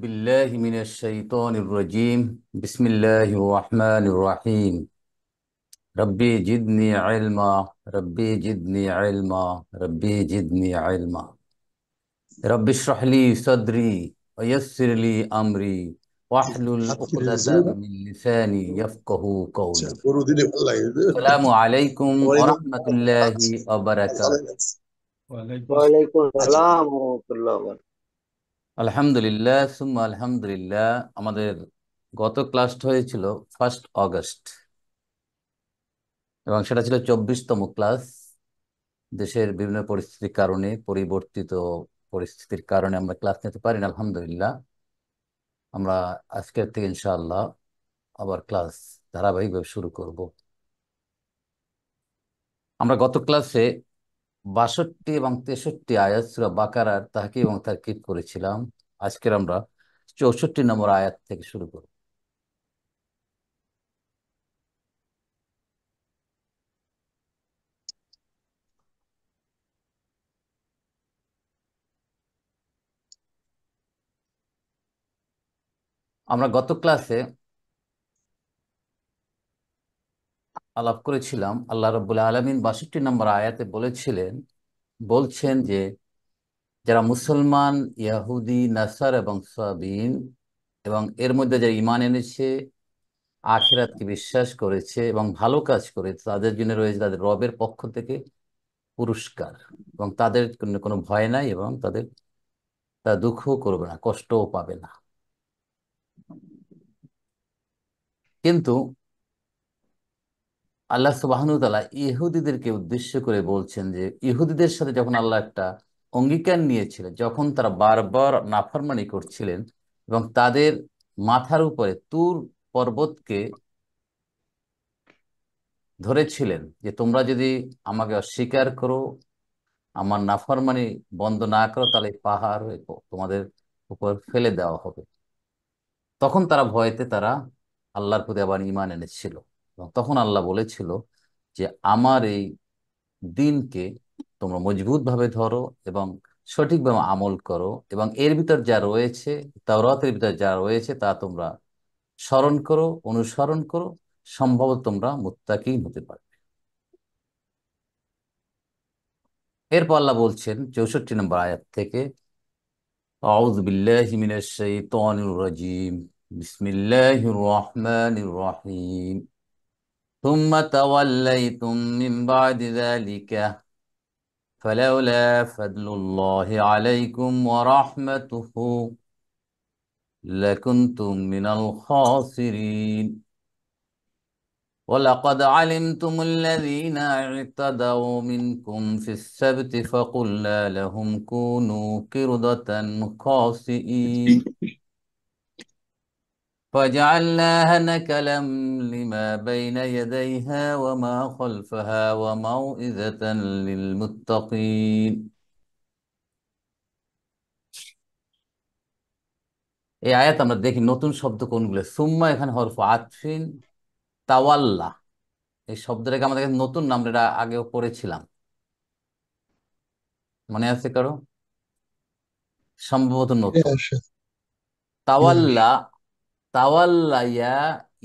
بالله من الشيطان الرجيم. بسم الله الرحمن الرحيم. ربي جدني علما. ربي جدني علما. ربي جدني علما. رب اشرح لي صدري ويسر لي أمري واحلل হাত কেটে عقدة দিয়েছিল না? من لساني يفقه আচ্ছা, قولي. গরু দিলে ভালো লাগে। السلام عليكم আমার এই ورحمة الله আচ্ছা, ভালো وبركاته. লাগছে। ওয়ালাইকুম ওয়ালাইকুম আচ্ছা, আসসালাম ওয়া রাহমাতুল্লাহি ওয়া বারাকাতুহু। আলহামদুলিল্লাহ সুম্মা আলহামদুলিল্লাহ। আমাদের গত ক্লাসটা হয়েছিল 1 আগস্ট এবং সেটা ছিল 24তম ক্লাস। দেশের বিভিন্ন পরিস্থিতির কারণে, পরিবর্তিত পরিস্থিতির কারণে আমরা ক্লাস নিতে পারি না। আলহামদুলিল্লাহ, আমরা আজকের থেকে ইনশাআল্লাহ আবার ক্লাস ধারাবাহিকভাবে শুরু করব। আমরা গত ক্লাসে 62 এবং 63 আয়াত সূরা বাকারার তাহকিক এবং তারকিব করেছিলাম। আজকের আমরা 64 নম্বর আয়াত থেকে শুরু করব। আমরা গত ক্লাসে আলাপ করেছিলাম, আল্লাহ রাব্বুল আলামিন 62 নম্বর আয়াতে বলছেন যে যারা মুসলমান, ইয়াহুদি, নাসার এবং সাবিন এবং এর মধ্যে যারা ঈমান এনেছে, আখিরাতকে বিশ্বাস করেছে এবং ভালো কাজ করেছে, তাদের জন্য রয়েছে তাদের রবের পক্ষ থেকে পুরস্কার। এবং তাদের কোনো ভয় নাই এবং তারা দুঃখও করবে না, কষ্টও পাবে না। কিন্তু আল্লাহ সুবহানাহু ওয়া তাআলা ইহুদিদেরকে উদ্দেশ্য করে বলছেন যে ইহুদিদের সাথে যখন আল্লাহ একটা অঙ্গীকার নিয়েছিলেন, যখন তারা বারবার নাফরমানি করছিলেন এবং তাদের মাথার উপরে তুর পর্বতকে ধরেছিলেন যে তোমরা যদি আমাকে অস্বীকার করো, আমার নাফরমানি বন্ধ না করো, তাহলে এই পাহাড় তোমাদের উপর ফেলে দেওয়া হবে। তখন তারা ভয়েতে আল্লাহর প্রতি আবার ঈমান এনেছিল এবং তখন আল্লাহ বলেছিল যে আমার এই দিনকে তোমরা মজবুতভাবে ধরো এবং সঠিকভাবে আমল করো এবং এর ভিতর যা রয়েছে, তাওরাতের ভিতর যা রয়েছে তা তোমরা স্মরণ করো, অনুসরণ করো, সম্ভবত তোমরা মুত্তাকী হতে পারবে। এরপর আল্লাহ বলছেন 64 নম্বর আয়াত থেকে, আউযু বিল্লাহি মিনাশ শাইতানির রাজীম, বিসমিল্লাহির রহমানির রহিম, সুম্মা তাওয়াল্লাইতুম মিন বা'দি যালিকা فلولا فضل الله عليكم ورحمته لكنتم من الخاسرين ولقد علمتم الذين اعتدوا منكم في السبت فقلنا لهم كونوا قردة خاسئين فجعلناها نكلا لما بين يديها وما خلفها وموئذة للمتقين। এই আয়াত আমরা দেখি নতুন শব্দ কোনগুলো। সুম্মা এখানে হরফ আতফিন, তাওয়াল্লা এই শব্দটাকে আমাদের কাছে নতুন নাম, এটা আগেও পড়েছিলাম, মনে আছে কারো? সম্ভবত নতুন। হ্যাঁ, হ্যাঁ, তাওয়াল্লা, তাওয়াল্লা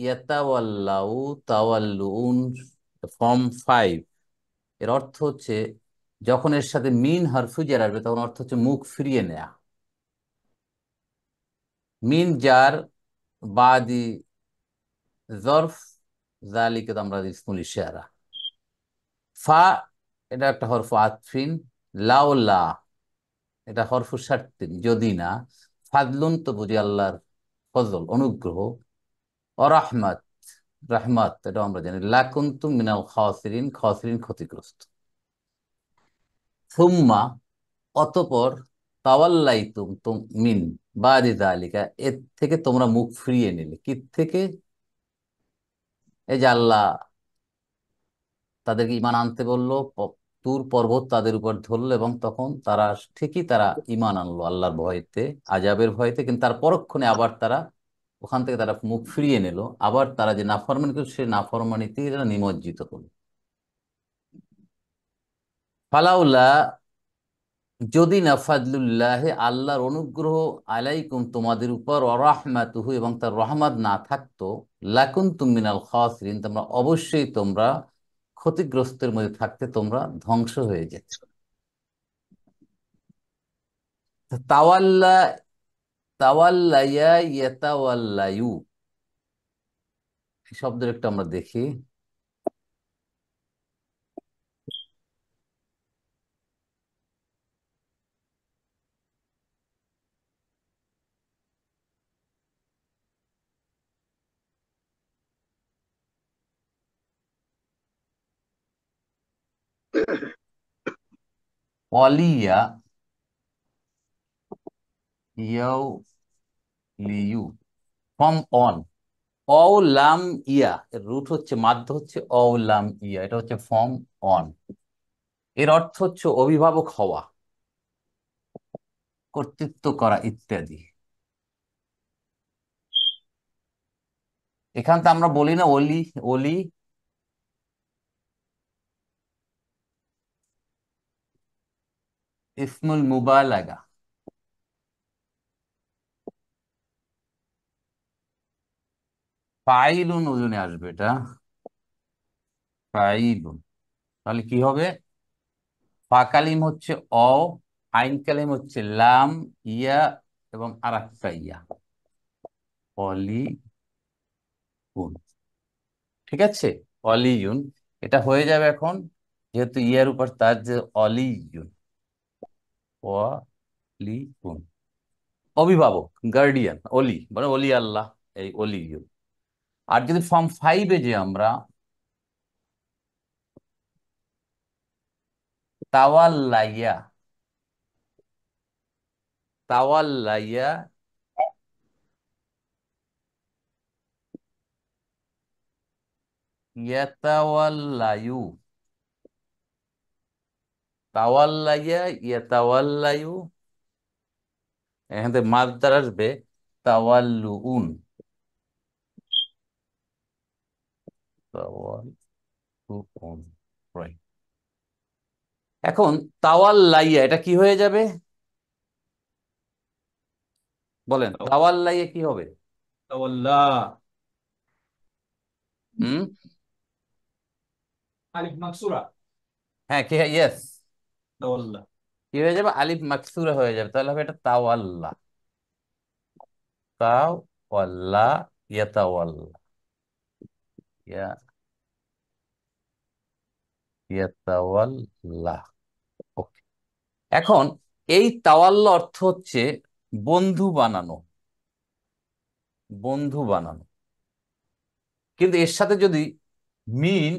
ইয়াতাওয়াল্লাউ, তাওয়াল্লুন, ফর্ম 5। এর অর্থ হচ্ছে যখন এর সাথে মিন হরফু জার আসবে তখন অর্থ হচ্ছে মুখ ফিরিয়ে নেয়া। মিন জার বাদি জরফ, জালিকে তো আমরা ইসমুল ইশারা। ফা এটা একটা হরফ আতফিন, লাউলা এটা হরফ শার্তিন যদি না, ফাদলুন তো বুঝি আল্লাহর ফজল, অনুগ্রহ, অরাহমাত রাহমাত এটা আমরা জানি, লাকুনতুম মিনাল খাসিরিন, খাসিরিন ক্ষতিগ্রস্ত। সুম্মা অতঃপর, তাওয়াল্লাইতুম মিন বাদি যালিকা এর থেকে তোমরা মুখ ফিরিয়ে নিলে। কি থেকে? এই যে আল্লাহ তাদেরকে ঈমান আনতে বললো, তুর পর্বত তাদের উপর ধরলো এবং তখন তারা ঈমান আনলো আল্লাহর ভয়তে, আযাবের ভয়তে, কিন্তু তার পরক্ষণে আবার ওখান থেকে মুখ ফিরিয়ে নিল। আবার তারা যে নাফরমানি করল, সে নাফরমানিতে তারা নিমজ্জিত হলো। ফালাউলা যদি না ফাদলুল্লাহ, আল্লাহর অনুগ্রহ, আলাইকুম তোমাদের উপর, ওয়া রাহমাতুহু এবং তার রহমত না থাকতো, লাকুনতুম মিনাল খাসিরিন তোমরা অবশ্যই তোমরা ক্ষতিগ্রস্তের মধ্যে থাকতে, তোমরা ধ্বংস হয়ে যেতে। তাওয়াল্লা, তাওয়াল্লায়া ইয়াতাওয়াল্লায়ু, এই শব্দের একটু আমরা দেখি। অলিয়া, ইয়াও, লিউ, ফ্রম অন, অলাম ইয়া, এর রুট হচ্ছে, মাধ্য হচ্ছে অলাম ইয়া, এটা হচ্ছে ফর্ম অন। এর অর্থ হচ্ছে অভিভাবক হওয়া, কর্তৃত্ব করা ইত্যাদি। এখান তো আমরা বলি না অলি, অলি, ইসমুল মুবালাগা। ফাইলুন ওজনে আসবে এটা, ফাইলুন। তাহলে কি হবে? ফা কালিম হচ্ছে অ, আইন কালিম হচ্ছে লাম, ইয়া এবং আর একটা ইয়া, অলি উন। ঠিক আছে, অলিউন, এটা হয়ে যাবে এখন, যেহেতু ইয়ার উপর তার, যে অলিউন, অলিউন, অভিভাবক, গার্ডিয়ান, অলি মানে অলি আল্লাহ, এই অলিউন। আর যদি ফর্ম ফাইভে যে আমরা তাওয়াল্লাইয়া, তাওয়াল্লাইয়া ইয়াতাওয়াল্লায়ু, তাওয়াল্লাইয়া ইয়াতাওয়াল্লায়ু, এখান থেকে মাদ্দার আসবে তাওয়াল্লুউন, তাওয়াল্লুউন, right। এখন তাওয়াল্লাইয়া এটা কি হয়ে যাবে বলেন, তাওয়াল্লাইয়া কি হবে? تولى হুম, ألف مكسورة. হ্যাঁ, কি, ইয়েস, تولى. কি হয়ে যাবে? আলিফ মাকসুরা হয়ে যাবে, তাহলে হবে এটা তাওয়াল্লা, তাওয়াল্লা, ইয়াতাওয়াল্লা, ইয়া, ইয়াতাওয়াল্লা। ওকে। এখন এই তাওয়াল্লা অর্থ হচ্ছে বন্ধু বানানো, বন্ধু বানানো। কিন্তু এর সাথে যদি মিন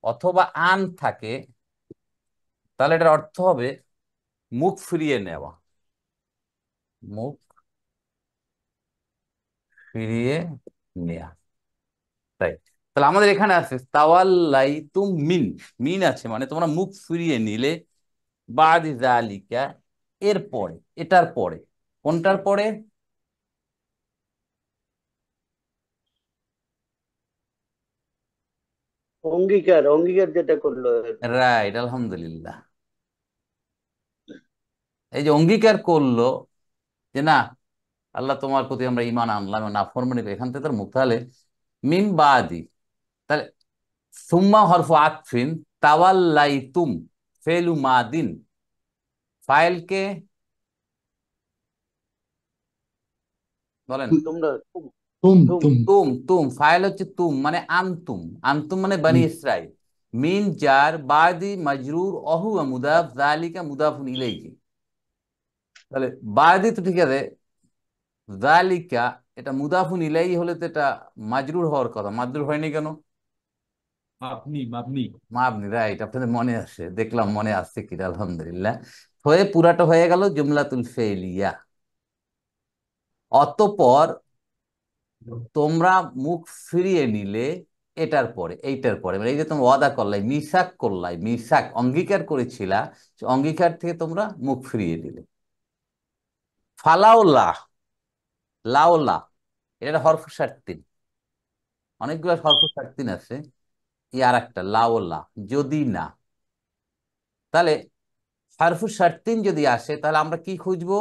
অথবা আন থাকে, তাহলে এটার অর্থ হবে মুখ ফিরিয়ে নেওয়া, মুখ ফিরিয়ে নেওয়া। তাই, তাহলে আমাদের এখানে আছে তাওয়াল্লাই তুম মিন, মিন আছে মানে তোমরা মুখ ফিরিয়ে নিলে, বাদি জালিকা, এর পরে, এটার পরে, কোনটার পরে? অঙ্গীকার অঙ্গীকার যেটা করলো এরপর। রাইট, আলহামদুলিল্লাহ। এই যে অঙ্গীকার করলো যে না, আল্লাহ তোমার প্রতি আমরা ঈমান আনলাম, নাফরমানি করি, এখান থেকে তার মুখ, তাহলে মিন বাদি, তাহলে সুম্মা হরফু আতফিন, তাওয়াল্লাইতুম ফেলু মাদিন, ফাইলকে বলেন। তোমরা तुम তুম तुम তুম, তুম ফাইল হচ্ছে তুম মানে আনতুম, আনতুম মানে বনি ইসরাইল। মিন জার, বাদি মাজরুর, অহু মুদাফ, যালিকা মুদাফুন ইলাইহি। তাহলে বাদি তো ঠিক আছে, যালিকা এটা মুদাফুন ইলাইহি হলে তো এটা মাজরুর হওয়ার কথা, মাজরুর হয়নি কেন? مبني مبني. মাবনি, রাইট, আপনাদের মনে আসে, দেখলাম মনে আসছে কি, আলহামদুলিল্লাহ। হয়ে পুরাটা হয়ে গেল জুমলাতুল ফেলিয়া। অতঃপর তোমরা মুখ ফিরিয়ে নিলে এটার পরে, এইটার পরে, মানে এই যে তোমরা ওয়াদা করলাই, মিসাক করলাই, মিসাক অঙ্গীকার করেছিলা, সে অঙ্গীকার থেকে তোমরা মুখ ফিরিয়ে দিলে। ফালাউলা, লাউলা, এটা হরফ শার্তিন, অনেকগুলো হরফ শার্তিন আছে, ই আর একটা লাউলা, যদি না, তাহলে হারফু শার্তিন যদি আসে তাহলে আমরা কি খুঁজবো?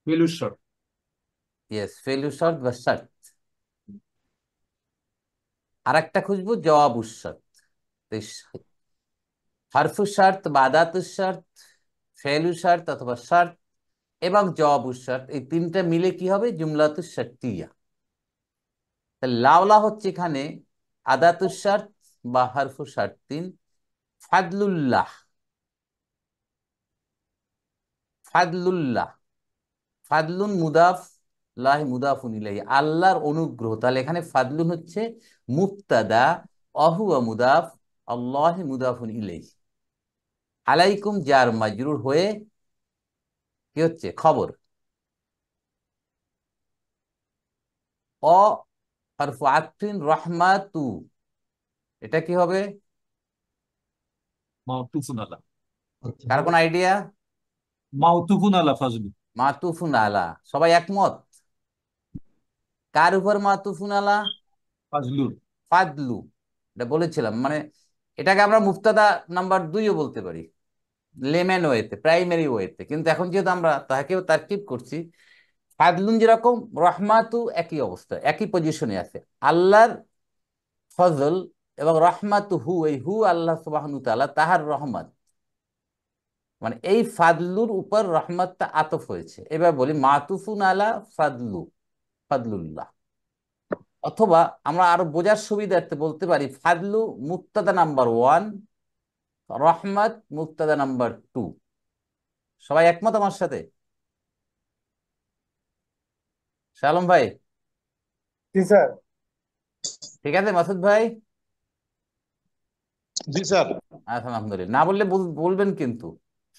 ফেলু শর্ত। ইয়েস, ফেলু শর্ত বা শর্ত। আর একটা খুঁজবো জওয়াবু শর্ত। হারফু শর্ত বা আদাতু শর্ত, ফেলু শর্ত অথবা শর্ত এবং জওয়াবু শর্ত, এই তিনটা মিলে কি হবে? জুমলাতু শর্তিয়া। লাওলা হচ্ছে এখানে আদাতু শর্ত বা হারফু শার্তিন। ফাদলুল্লাহ, ফাদলুল্লাহ, ফাদলুন মুদাফ, লাহি মুদাফুন ইলাইহি, আল্লাহর অনুগ্রহ। তাহলে এখানে ফাদলুন হচ্ছে মুবতাদা, অহুয়া মুদাফ, আল্লাহি মুদাফুন ইলাইহি। আলাইকুম জার মাজরুর হয়ে কি হচ্ছে? খবর। অ হরফু আতফিন রহমাতু, এটা কি হবে? মাউতুফুন আলা। কার কোন আইডিয়া? মাউতুফুন আলা ফাজলু। মাতুফুন আলা, সবাই একমত? কার উপর মাতুফুন আলা? ফাজলুর। ফাদলু। এটা বলেছিলাম, মানে এটাকে আমরা মুফতাদা নাম্বার 2ও বলতে পারি, লেমেন ওয়েতে, প্রাইমারি ওয়েতে। কিন্তু এখন যেহেতু আমরা তাকেও তারকিব করছি, ফাদলুন যেরকম, রহমাতু একই অবস্থা, একই পজিশনে আছে। আল্লাহর ফজল এবং রহমাতু হু, এই হু আল্লাহ সুবহানাহু তাআলা তাহার রহমত, মানে এই ফাদলুর উপর রহমতটা আতফ হয়েছে। এবার বলি মাতুফুন আলা ফাদলু, ফাদলুল্লাহ। অথবা আমরা আরো বোঝার সুবিধার্থে বলতে পারি ফাদলু মুক্তাদা নাম্বার 1, রহমত মুক্তাদা নাম্বার 2। সবাই একমত আমার সাথে? শালম ভাই? জি স্যার। ঠিক আছে মাসুদ ভাই? জি স্যার। আচ্ছা, আলহামদুলিল্লাহ। না বললে বলবেন কিন্তু,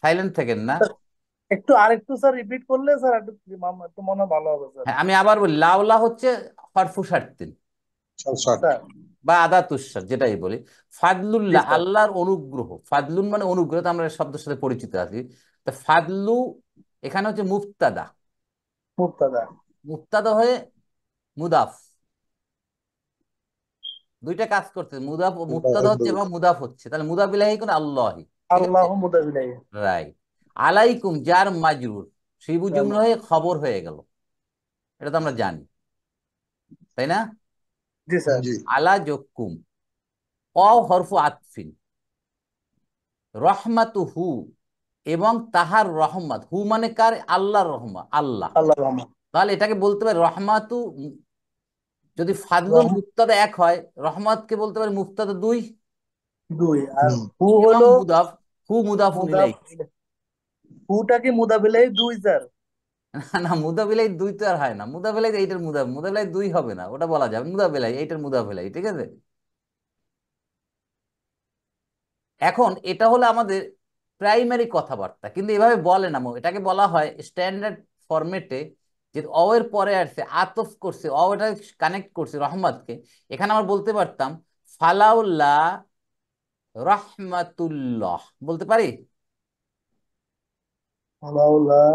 সাইলেন্ট থাকেন না। একটু আরেকটু স্যার রিপিট করলে স্যার একটু একটু মনে হয় ভালো হবে স্যার। হ্যাঁ, আমি আবার বলি, লাউলা হচ্ছে হরফু শার্তিন শর্ট। স্যার। বা আদা তুষার, যেটাই বলি। জি ফাদলুল্লাহ, স্যার। আল্লাহর অনুগ্রহ। ফাদলুন মানে অনুগ্রহ, তো আমরা এই শব্দের সাথে পরিচিত আছি। তো ফাদলু এখানে হচ্ছে মুফতাদা, মুক্তাদা। মুফতাদা হয়ে মুদাফ, দুইটা কাজ করতে, মুদাফ, মুফতাদা হচ্ছে এবং মুদাফ হচ্ছে। তাহলে মুদাফ ইলাহি কোন আল্লাহি, ঠিক আছে? আল্লাহ মুদাবিলাই। রাইট। আলাইকুম জার মাজরুর, শিবু জুমলা হয়ে খবর হয়ে গেল, এটা তো আমরা জানি, তাই না? জি স্যার। জি। আলা জকুম, অ হরফু আতফিন, রহমাতুহু এবং তাহার রহমত, হু মানে কার? আল্লাহর রহমত, আল্লাহ। আল্লাহ রহমান। তাহলে এটাকে বলতে পারি রহমাতু, যদি ফাদলুল রহম মুক্তাদা 1 হয়, রহমতকে বলতে পারি মুক্তাদা 2 দুই আর হুম। হু এবং হলো মুদাফ, হু মুদাফুন মুদাফ। ইলাইহি। হুটা কি মুদাবিলাই 2 স্যার? না না, মুদাফিলাই 2 তো আর হয় না। মুদাফিলাই এইটার মুদাফ, মুদাফিলাই 2 হবে না, ওটা বলা যাবে মুদাফিলাই, এইটার মুদাফিলাই, ঠিক আছে? এখন এটা হলো আমাদের প্রাইমারি কথাবার্তা, কিন্তু এভাবে বলে না। এটাকে বলা হয় স্ট্যান্ডার্ড ফরম্যাটে, যে অ এর পরে আসছে, আতফ করছে, অ এটা কানেক্ট করছে রহমতকে। এখানে আমরা বলতে পারতাম ফালাউল্লা রহমাতুল্লাহ, বলতে পারি আল্লাহ।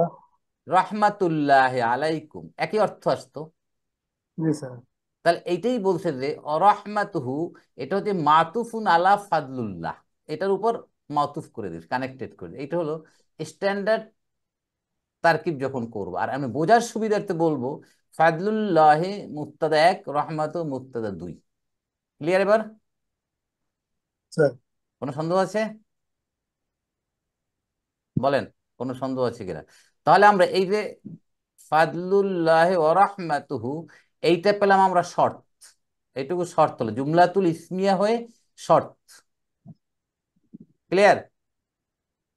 রহমাতুল্লাহ আলাইকুম, একই অর্থ আসতো। জি স্যার। তাহলে এইটাই বলছে যে অরহমাতুহু, এটা হচ্ছে মাতুফুন আলা ফাদলুল্লাহ, এটার উপর মাতুফ করে দিস, কানেক্টেড করে দিস। এটা হলো স্ট্যান্ডার্ড তারকিব যখন করবো। আর আমি বোঝার সুবিধার্থে বলবো ফাদলুল্লাহি মুক্তাদা 1, রহমাতু মুক্তাদা 2। ক্লিয়ার এবার? স্যার। কোনো সন্দেহ আছে? বলেন, কোনো সন্দেহ আছে কিনা? তাহলে আমরা এই যে ফাদলুল্লাহি ওয়া রাহমাতুহু, এইটা পেলাম আমরা শর্ত। এইটুকু শর্ত হলো জুমলাতুল ইসমিয়া হয়ে শর্ত। ক্লিয়ার?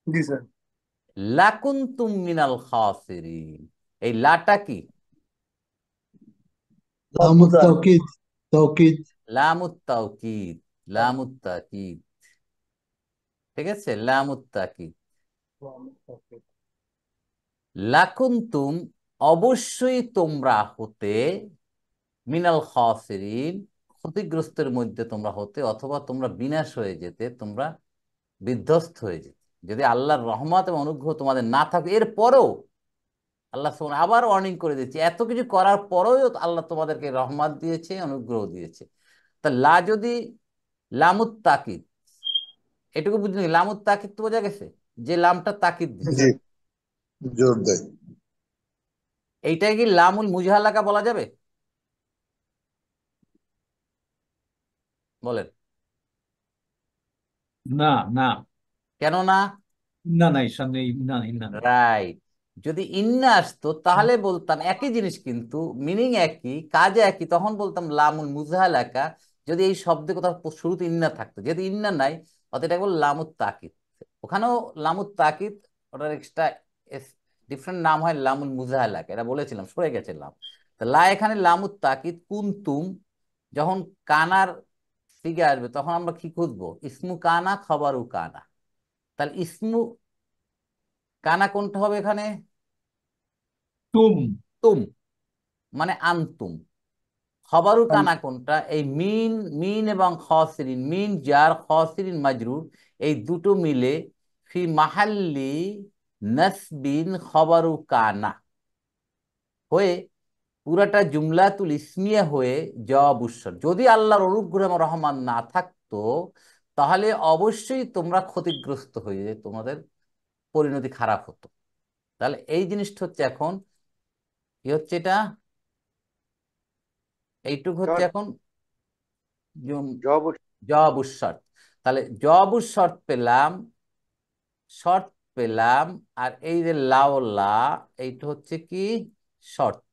জি স্যার। লাকুনতুম মিনাল খাসিরিন, এই লাটা কি? লামুত তাওকিদ। তাওকিদ। লামুত তাওকিদ, লামুত তাকিদ, ঠিক আছে? লামুত তাকিদ। লাকুনতুম অবশ্যই তোমরা হতে, মিনাল খাসিরিন ক্ষতিগ্রস্তের মধ্যে তোমরা হতে, অথবা তোমরা বিনাশ হয়ে যেতে, তোমরা বিধ্বস্ত হয়ে যেতে, যদি আল্লাহর রহমত এবং অনুগ্রহ তোমাদের না থাকে। এর পরেও আল্লাহ সুবহানাহু আবার ওয়ার্নিং করে দিচ্ছে, এত কিছু করার পরেও আল্লাহ তোমাদেরকে রহমত দিয়েছে, অনুগ্রহ দিয়েছে। তা লা যদি লামুত তাকিদ, এটুকু বুঝলি, লামুত তাকিদ তো বোঝা গেছে, যে লামটা তাকিদ দিচ্ছে। জি, জোর দেয়। এইটাই কি লামুল মুজাহালাকা বলা যাবে? বলেন। না না, কেন না? ইন্না নাই, সামনে ইন্না ইন্না নাই। রাইট। যদি ইন্না আসতো তাহলে বলতাম একই জিনিস, কিন্তু মিনিং একই, কাজ একই, তখন বলতাম লামুল মুজাহালাকা। যদি এই শব্দে কোথাও শুরুতে ইন্না থাকতো, যেহেতু ইন্না নাই, অতএব এটা বল লামুত তাকিদ। ওখানেও লামুত তাকিদ, ওটার এক্সট্রা ডিফারেন্ট নাম হয় লামুল মুজাহালাকা, এটা বলেছিলাম, সরে গেছিলাম। তো লা এখানে লামুত তাকিদ, কুনতুম। যখন কানার ফিগে আসবে তখন আমরা কি খুঁজবো? ইসমু কানা, খবরু কানা। তাহলে ইসমু কানা কোনটা হবে এখানে? তুম। তুম, মানে আনতুম। খবরু কানা কোনটা? এই মিন, মিন এবং খসরিন, মিন জার, খসরিন মাজরুর, এই দুটো মিলে ফি মাহাল্লি নাসবিন খবরু কানা হয়ে পুরাটা জুমলাতুল ইসমিয়া হয়ে জবাবুশ্বর। যদি আল্লাহর অনুগ্রহ এবং রহমান না থাকতো তাহলে অবশ্যই তোমরা ক্ষতিগ্রস্ত হয়ে যেত, তোমাদের পরিণতি খারাপ হতো। তাহলে এই জিনিসটা হচ্ছে এখন কি হচ্ছে, এটা এইটুক হচ্ছে এখন জব জবাবুস শর্ত। তাহলে জবাবুস শর্ত পেলাম, শর্ত পেলাম, আর এই যে লাওলা, এইটা হচ্ছে কি শর্ত।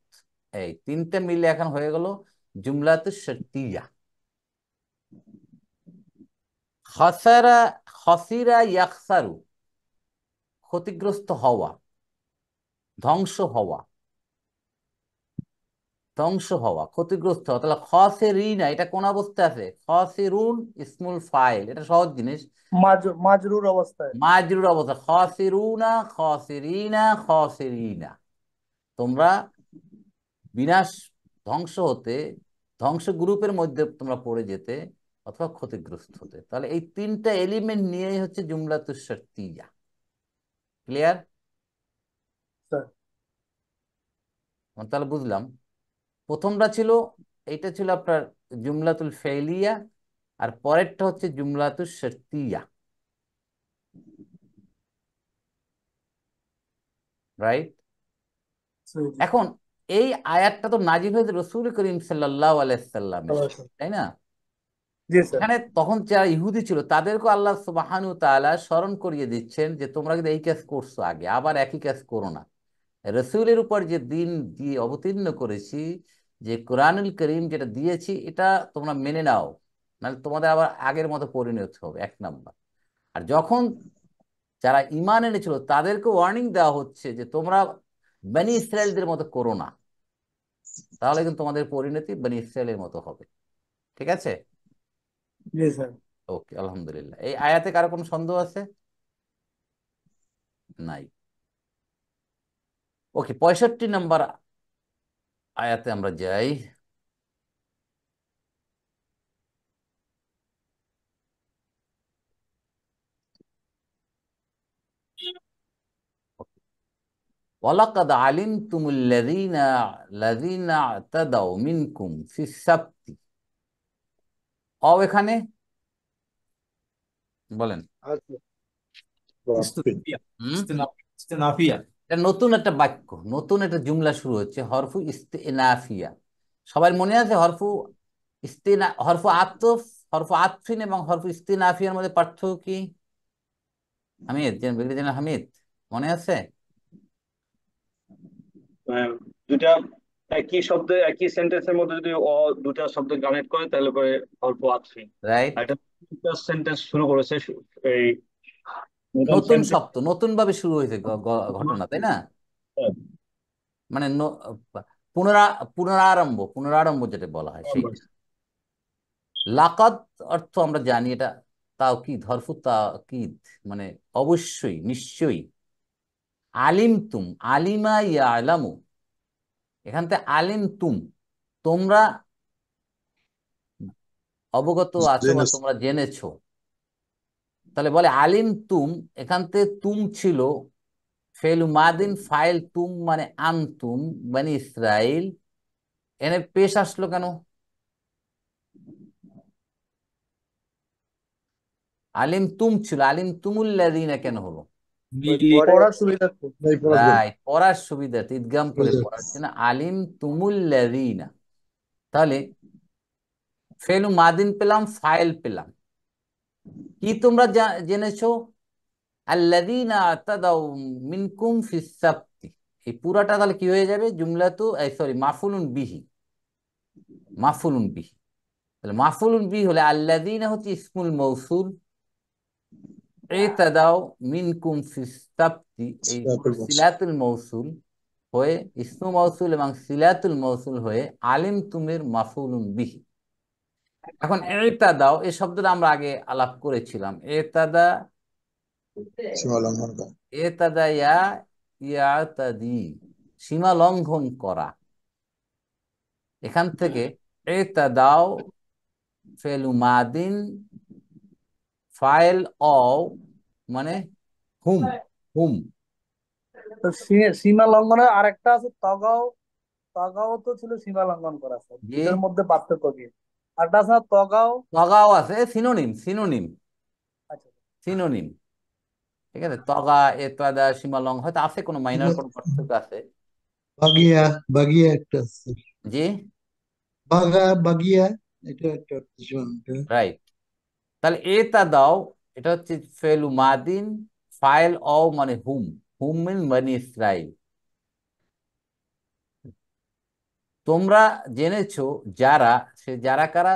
এই তিনটে মিলে এখন হয়ে গেল জুমলাতুস শর্তিয়া। খসারা, খসিরা ইয়াখসারু, ক্ষতিগ্রস্ত হওয়া, ধ্বংস হওয়া, ধ্বংস হওয়া, ক্ষতিগ্রস্ত হওয়া। তাহলে খসেরিনা এটা কোন অবস্থায় আছে? খসিরুন ইসমুল ফাইল, এটা সহজ জিনিস। মাজরুর অবস্থায়। মাজরুর অবস্থা, খসিরুনা, খসিরিনা, খসিরিনা। তোমরা বিনাশ, ধ্বংস হতে, ধ্বংস গ্রুপের মধ্যে তোমরা পড়ে যেতে, অথবা ক্ষতিগ্রস্ত হতে। তাহলে এই তিনটা এলিমেন্ট নিয়েই হচ্ছে জুমলাতুস শারতিয়া। ক্লিয়ার? স্যার। তাহলে বুঝলাম, প্রথমটা ছিল, এইটা ছিল আপনার জুমলাতুল ফেলিয়া, আর পরেরটা হচ্ছে জুমলাতুস শারতিয়া। রাইট? জি, জি। এখন এই আয়াতটা তো নাজিল হয়েছে রসুল করিম সাল্লাল্লাহু আলাইহি সাল্লামের সময়, তাই না? জি স্যার। এখানে তখন যারা ইহুদি ছিল তাদেরকে আল্লাহ সুবহানাহু ওয়া তাআলা স্মরণ করিয়ে দিচ্ছেন যে তোমরা কিন্তু এই কাজ করছো আগে, আবার একই কাজ করো না। রসুলের উপর যে দিন দিয়ে অবতীর্ণ করেছি, যে কোরআনুল করিম যেটা দিয়েছি, এটা তোমরা মেনে নাও, নাহলে তোমাদের আবার আগের মতো পরিণত হবে, এক নাম্বার। আর যখন যারা ঈমান এনেছিল তাদেরকে ওয়ার্নিং দেওয়া হচ্ছে যে তোমরা বনি ইসরায়েলদের মতো করো না, তাহলে কিন্তু তোমাদের পরিণতি বনি ইসরায়েলের মতো হবে। ঠিক আছে? জি স্যার। ওকে, আলহামদুলিল্লাহ। এই আয়াতে কারো কোনো সন্দেহ আছে? নাই। ওকে, 65 নম্বর আয়াতে আমরা যাই। ওয়ালাকাদ আলিমতুমুল্লাযীনা লাযীনা আ'তাদাউ মিনকুম ফিস সাবতি। এখানে বলেন। বাপরে। ইস্তেনাফিয়া। হুম, ইস্তেনাফিয়া। এটা নতুন একটা বাক্য, নতুন একটা জুমলা শুরু হচ্ছে, হরফু ইস্তিনাফিয়া। সবার মনে আছে হরফু হরফু আতফ, হরফু আতফিন এবং হরফু ইস্তিনাফিয়ার মধ্যে পার্থক্য কি? হামিদ, ব্রিগেডিয়ার জেনারেল হামিদ, মনে আছে? দুটা একই শব্দ একই সেন্টেন্সের মধ্যে যদি দুটা শব্দ কানেক্ট করে তাহলে পরে অল্প আতফি। রাইট। আর এটা সেন্টেন্স শুরু করেছে, এই নতুন নতুন সেন্টেন্স। শব্দ, নতুন ভাবে শুরু হয়েছে ঘটনা, তাই না? মানে পুনরা পুনরারম্ভ, পুনরারম্ভ যেটা বলা হয় সেইটা। লাকাদ অর্থ আমরা জানি, এটা তাওকিদ, হরফু তাওকিদ, মানে অবশ্যই, নিশ্চয়ই। আলিম তুম, আলিমা ইয়ালামু, এখান থেকে আলিম তুম, তোমরা অবগত আছো বা জেনেছি। তোমরা জেনেছো। তাহলে বলে আলিম তুম, এখান থেকে তুম ছিল ফেলু মাদিন, ফাইল তুম মানে আনতুম বনি ইসরাইল। এনে পেশ আসলো কেন? আলিম তুম ছিল, আলিম তুমুল্লাযীনা কেন হলো? ওই মিডিয়ে পরে পড়ার সুবিধার্থে। এই পড়ার জন্য রাইট, পড়ার সুবিধাতে ইদগাম করে পড়ার জন্য আলিম তুমুল্লাযীনা। তাহলে ফেলু মাদিন পেলাম, ফাইল পেলাম। কি তোমরা জেনেছো? আল্লাযীনা আতাদাউ মিনকুম ফিস সাবতি। এই পুরাটা তাহলে কি হয়ে যাবে? জুমলাতু সরি মাফুলুন বিহি, মাফুলুন বিহি। তাহলে মাফুলুন বিহি হলে আল্লাযীনা হচ্ছে ইসমুল মৌসুল, ইতাদাউ মিনকুম ফিস সাবতি এইগুলো সিলাতুল মৌসুল হয়ে ইসমু মৌসুল এবং সিলাতুল মৌসুল হয়ে আলিম তুমের মাফুলুন বিহি। এখন ইতাদাউ এই শব্দটা আমরা আগে আলাপ করেছিলাম। ইতাদা, সীমা লঙ্ঘন করা। এতাদা ইয়াতাদি, সীমা লঙ্ঘন করা। এখান থেকে এতাদাও ফেলু মাদিন ফাইল অও মানে হুম, হুম। তো সীমা লঙ্ঘনের আরেকটা আছে তগাও। তগাও তো ছিল সীমা লঙ্ঘন করা স্যার, যে দুটোর মধ্যে পার্থক্য কি? আরটা আছে না তগাও। তগাও আছে, সিনোনিম, সিনোনিম, আচ্ছা সিনোনিম। ঠিক আছে, তগা এতাদা সীমা লঙ্ঘন হয়তো আছে, কোনো মাইনর কোনো পার্থক্য আছে। বাগিয়া, বাগিয়া একটা আছে। জি বাগিয়া, এটা একটা অর্থ সীমান্ত। রাইট। তাহলে এতাদাও এটা হচ্ছে ফেলু মাদিন ফাইল অও মানে হুম, হুম মিন বনি ইসরাইল। তোমরা জেনেছো যারা, সে যারা কারা?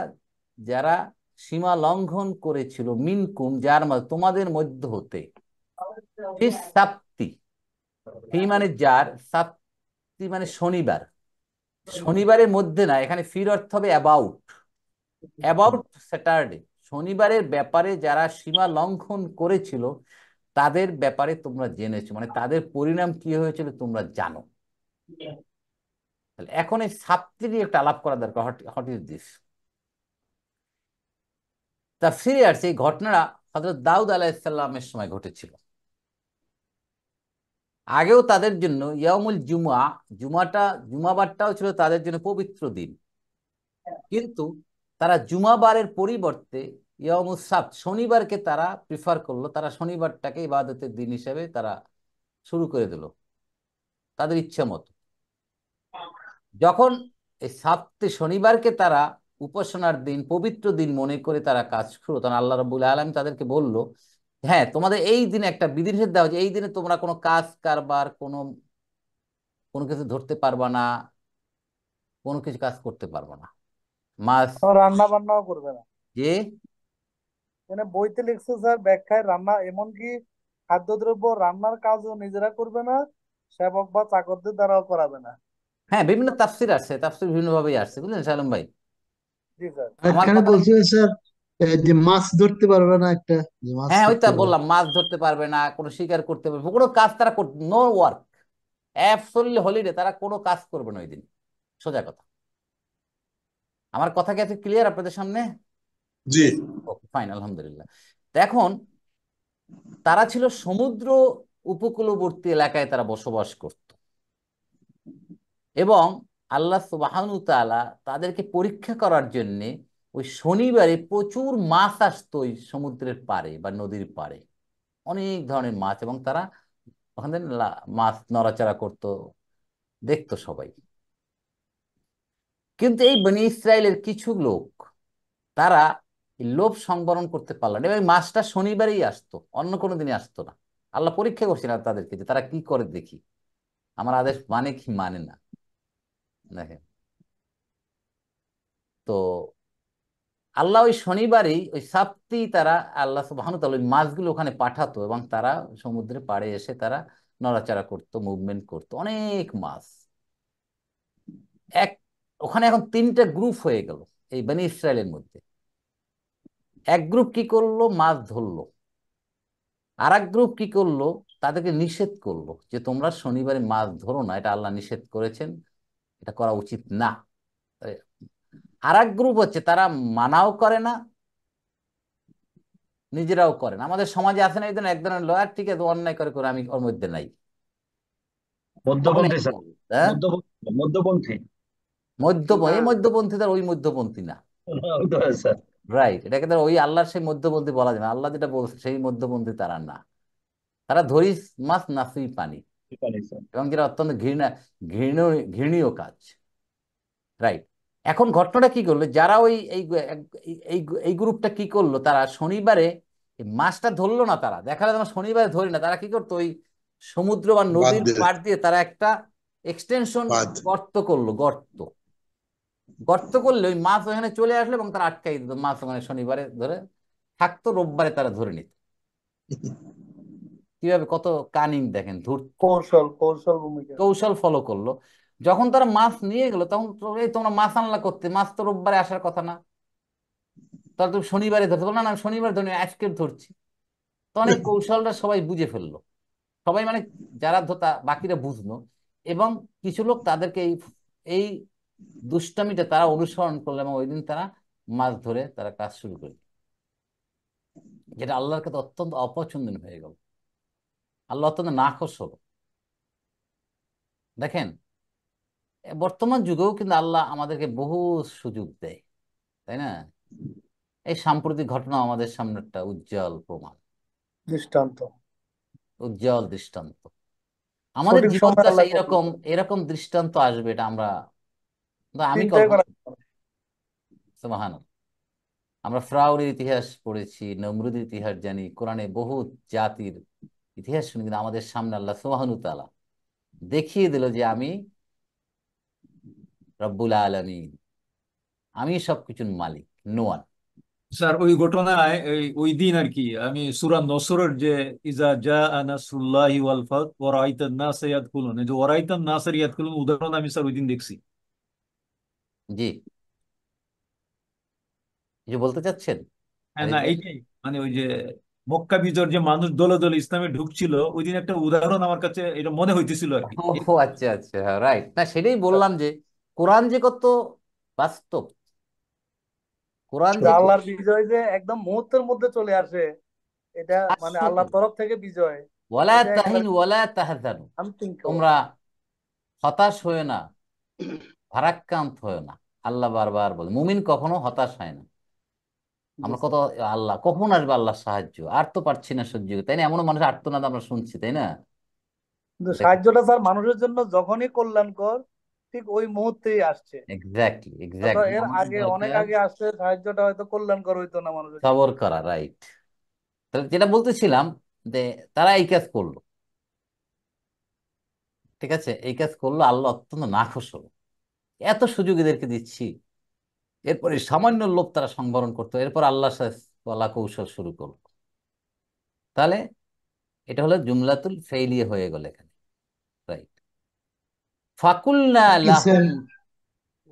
যারা সীমা লঙ্ঘন করেছিল, মিনকুম যার মধ্যে, তোমাদের মধ্য হতে, ফিস সাপ্তি, ফি মানে যার, সাপ্তি মানে শনিবার। শনিবারের মধ্যে না, এখানে ফির অর্থ হবে অ্যাবাউট, অ্যাবাউট স্যাটারডে। শনিবারের ব্যাপারে যারা সীমা লঙ্ঘন করেছিল তাদের ব্যাপারে তোমরা জেনেছো, মানে তাদের পরিণাম কি হয়েছিল তোমরা জানো। তাহলে এখন এই সাপ্তি নিয়ে একটা আলাপ করা দরকার। What is this? তাফসীরে আসছে এই ঘটনাটা হযরত দাউদ আলাইহিসসালামের সময় ঘটেছিল। আগেও তাদের জন্য ইয়াউমুল জুমআ, জুমাবারটাও ছিল তাদের জন্য পবিত্র দিন, কিন্তু তারা জুমাবারের পরিবর্তে ইয়াউমুস সাbt শনিবারকে তারা প্রিফার করলো। তারা শনিবারটাকে ইবাদতের দিন হিসেবে তারা শুরু করে দিল তাদের ইচ্ছা মতো। যখন এই সাপ্তে শনিবারকে তারা উপাসনার দিন, পবিত্র দিন মনে করে তারা কাজ শুরু, তখন আল্লাহ রাব্বুল আলামিন তাদেরকে বলল, হ্যাঁ তোমাদের এই দিনে একটা বিধিনিষেধ দেওয়া হচ্ছে, এই দিনে তোমরা কোনো কাজ কারবার, কোনো কোনো কিছু ধরতে পারবা না, কোনো কিছু কাজ করতে পারবা না। মাস রান্না বান্নাও করবে না। যে মানে বইতে লিখছে স্যার ব্যাখ্যায়, রান্না এমনকি খাদ্যদ্রব্য রান্নার কাজও নিজেরা করবে না, সেবক বা চাকরদের দ্বারাও করাবে না। হ্যাঁ, বিভিন্ন তাফসির আসছে, তাফসির বিভিন্ন ভাবেই আসছে, বুঝলেন সালম ভাই। জি স্যার। আর আমার এখানে কথা, বলছিল স্যার, যে মাছ ধরতে পারবে না, একটা যে মাছ হ্যাঁ ওইটা ধরতে পারবে। বললাম, মাছ ধরতে পারবে না, কোনো শিকার করতে পারবে না, কোনো কাজ তারা, নো ওয়ার্ক, অ্যাবসলিউটলি হলিডে, তারা কোনো কাজ করবে না ওই দিন। সোজা কথা। আমার কথা কি আছে ক্লিয়ার আপনাদের সামনে? জি ওকে ফাইন, আলহামদুলিল্লাহ। তো এখন তারা ছিল সমুদ্র উপকূলবর্তী এলাকায় তারা বসবাস করত, এবং আল্লাহ সুবহানাহু তাআলা তাদেরকে পরীক্ষা করার জন্য ওই শনিবারে প্রচুর মাছ আসতো ওই সমুদ্রের পাড়ে বা নদীর পাড়ে, অনেক ধরনের মাছ, এবং তারা ওখানে মাছ নড়াচড়া করতো, দেখতো সবাই। কিন্তু এই বনি ইসরায়েলের কিছু লোক, তারা এই লোভ সংবরণ করতে পারল না, এবং মাছটা শনিবারেই আসতো, অন্য কোনো দিনে আসতো না। আল্লাহ পরীক্ষা করছিলেন তাদেরকে যে তারা কি করে দেখি, আমার আদেশ মানে কি মানে না। দেখেন তো, আল্লাহ ওই শনিবারই, ওই সাপ্তেই তারা, আল্লাহ সুবহানাহু ওয়া তাআলা ওই মাছগুলো ওখানে পাঠাতো, এবং তারা সমুদ্রের পাড়ে এসে তারা নড়াচড়া করতো, মুভমেন্ট করতো, অনেক মাছ। এক ওখানে এখন তিনটা গ্রুপ হয়ে গেল এই বনি ইসরায়েলের মধ্যে। এক গ্রুপ কি করলো? মাছ ধরলো। আর এক গ্রুপ কি করলো? তাদেরকে নিষেধ করলো যে তোমরা শনিবারে মাছ ধরো না, এটা আল্লাহ নিষেধ করেছেন, এটা করা উচিত না। আর এক গ্রুপ হচ্ছে তারা মানাও করে না, নিজেরাও করে না। আমাদের সমাজে আছে না এক ধরনের লয়ার, ঠিক আছে অন্যায় করে করে আমি ওর মধ্যে নাই, মধ্যপন্থী স্যার, হ্যাঁ মধ্যপন্থী। মধ্যপন্থী, এই মধ্যপন্থীদের ওই মধ্যপন্থী না। স্যার রাইট, এটাকে তো ওই আল্লাহর সেই মধ্যপন্থী বলা যায় না, আল্লাহ যেটা বলছে সেই মধ্যপন্থী তারা না, তারা ধরিস মাছ নাফি পানি, এবং যেটা অত্যন্ত ঘৃণীয় কাজ। রাইট। এখন ঘটনাটা কি করলো, যারা ওই এই এই এই গ্রুপটা কি করলো, তারা শনিবারে এই মাছটা ধরলো না, তারা দেখালে তোমার শনিবারে ধরি না, তারা কি করতো ওই সমুদ্র বা বাদ নদীর দিয়ে পাড় দিয়ে তারা একটা এক্সটেনশন বাদ গর্ত করলো, গর্ত গর্ত করলে ওই মাছ ওখানে চলে আসলো এবং তারা আটকাই দিত, মাছ ওখানে শনিবারে ধরে থাকতো, রোববারে তারা ধরে নিত। কিভাবে, কত কানিং দেখেন, ধূর্ত কৌশল ভূমিকা। কৌশল ফলো করলো। যখন তারা মাছ নিয়ে গেলো তখন এই তোমরা মাছ আনলা করতে, মাছ তো রোববারে আসার কথা না, তাহলে তুমি শনিবারে ধরতে বলো, না না আমি শনিবার ধরি আজকে ধরছি। তখন এই কৌশলটা সবাই বুঝে ফেললো, সবাই মানে যারা ধোতা বাকিরা বুঝলো, এবং কিছু লোক তাদেরকে এই এই দুষ্টামিটা তারা অনুসরণ করলো, এবং ওই দিন তারা মাছ ধরে তারা কাজ শুরু করে দিল, যেটা আল্লাহর কাছে অত্যন্ত অপছন্দনীয় হয়ে গেল। আল্লাহ অত্যন্ত নাখোশ হলো। দেখেন, বর্তমান যুগেও কিন্তু আল্লাহ আমাদেরকে বহু সুযোগ দেয়, তাই না? এই সাম্প্রতিক ঘটনা আমাদের সামনে একটা উজ্জ্বল প্রমাণ, দৃষ্টান্ত। উজ্জ্বল দৃষ্টান্ত। আমাদের সঠিক জীবন সময় দশা আল্লাহ কবুল এরকম করে। এরকম দৃষ্টান্ত আসবে, এটা আমরা, আমি চিন্তাই কল্পনা, করা যায় না। সুবহানাল্লাহ। আমরা ফ্রাউনের ইতিহাস পড়েছি, নমরুদের ইতিহাস জানি, কোরআনে বহু জাতির ইতিহাস শুনি, কিন্তু আমাদের সামনে আল্লাহ সুবহানাহু তাআলা দেখিয়ে দিল যে আমি রব্বুল আলামিন, আমি সবকিছুর মালিক, নো ওয়ান। স্যার ওই ঘটনায় ওই দিন আর কি আমি সূরা নসরের যে ইজা জাআ নাসরুল্লাহি ওয়াল ফাত ওয়া রাআইতান নাস ইয়াদখুলুন, এই যে ওয়া রাআইতান নাস ইয়াদখুলুন উদাহরণ আমি স্যার ওই দিন দেখছি। জি, কিছু বলতে চাচ্ছেন হ্যাঁ, না আরিফ ভাই? এইটাই মানে ওই যে মক্কা বিজয়ের যে মানুষ দলে দলে ইসলামে ঢুকছিল, ওই দিন একটা উদাহরণ আমার কাছে এটা মনে হইতেছিল আর কি। ও আচ্ছা আচ্ছা, রাইট, না সেটাই বললাম যে কোরআন যে কত বাস্তব, কোরআন যে যে আল্লাহর বিজয় যে একদম মুহূর্তের মধ্যে চলে আসে, এটা মানে শাশ্বত, আল্লাহর তরফ থেকে বিজয়, ওয়ালা এটা তাহিন একেবারে ওয়ালা তাহজানু, আনথিঙ্কেবল। তোমরা হতাশ হয়ে না, ভারাক্রান্ত হয়ে না। আল্লাহ বারবার বলে, মুমিন কখনো হতাশ হয় না। জি আমরা কত, স্যার। আল্লাহ কখন আসবে আল্লাহর সাহায্য, আর তো পারছি না সহ্য করতে, তাই না? এমন মানুষ আর্তনাদ আমরা শুনছি, তাই না? কিন্তু দেখেন, সাহায্যটা স্যার মানুষের জন্য যখনই কল্যাণকর, ঠিক ওই মুহূর্তেই আসছে। এক্স্যাক্টলি হয়তো এক্স্যাক্টলি, এর আমাদের আগে অনেক দরকার আগে আসছে, সাহায্যটা হয়তো কল্যাণকর হইতো না মানুষের জন্য। সবর করা, রাইট। তাহলে যেটা বলতেছিলাম যে তারা এই কাজ করলো, ঠিক আছে, এই কাজ করলো, আল্লাহ অত্যন্ত নাখোশ হলো, এত সুযোগ এদেরকে দিচ্ছি, এরপরে সামান্য লোভ তারা সংবরণ করতো, এরপর আল্লাহর সাথে কলা কৌশল শুরু করলো। তাহলে এটা হলো জুমলাতুল ফেইলিয়ে হয়ে গেল এখানে, রাইট। ফাকুলনা কি স্যার, লাহুম,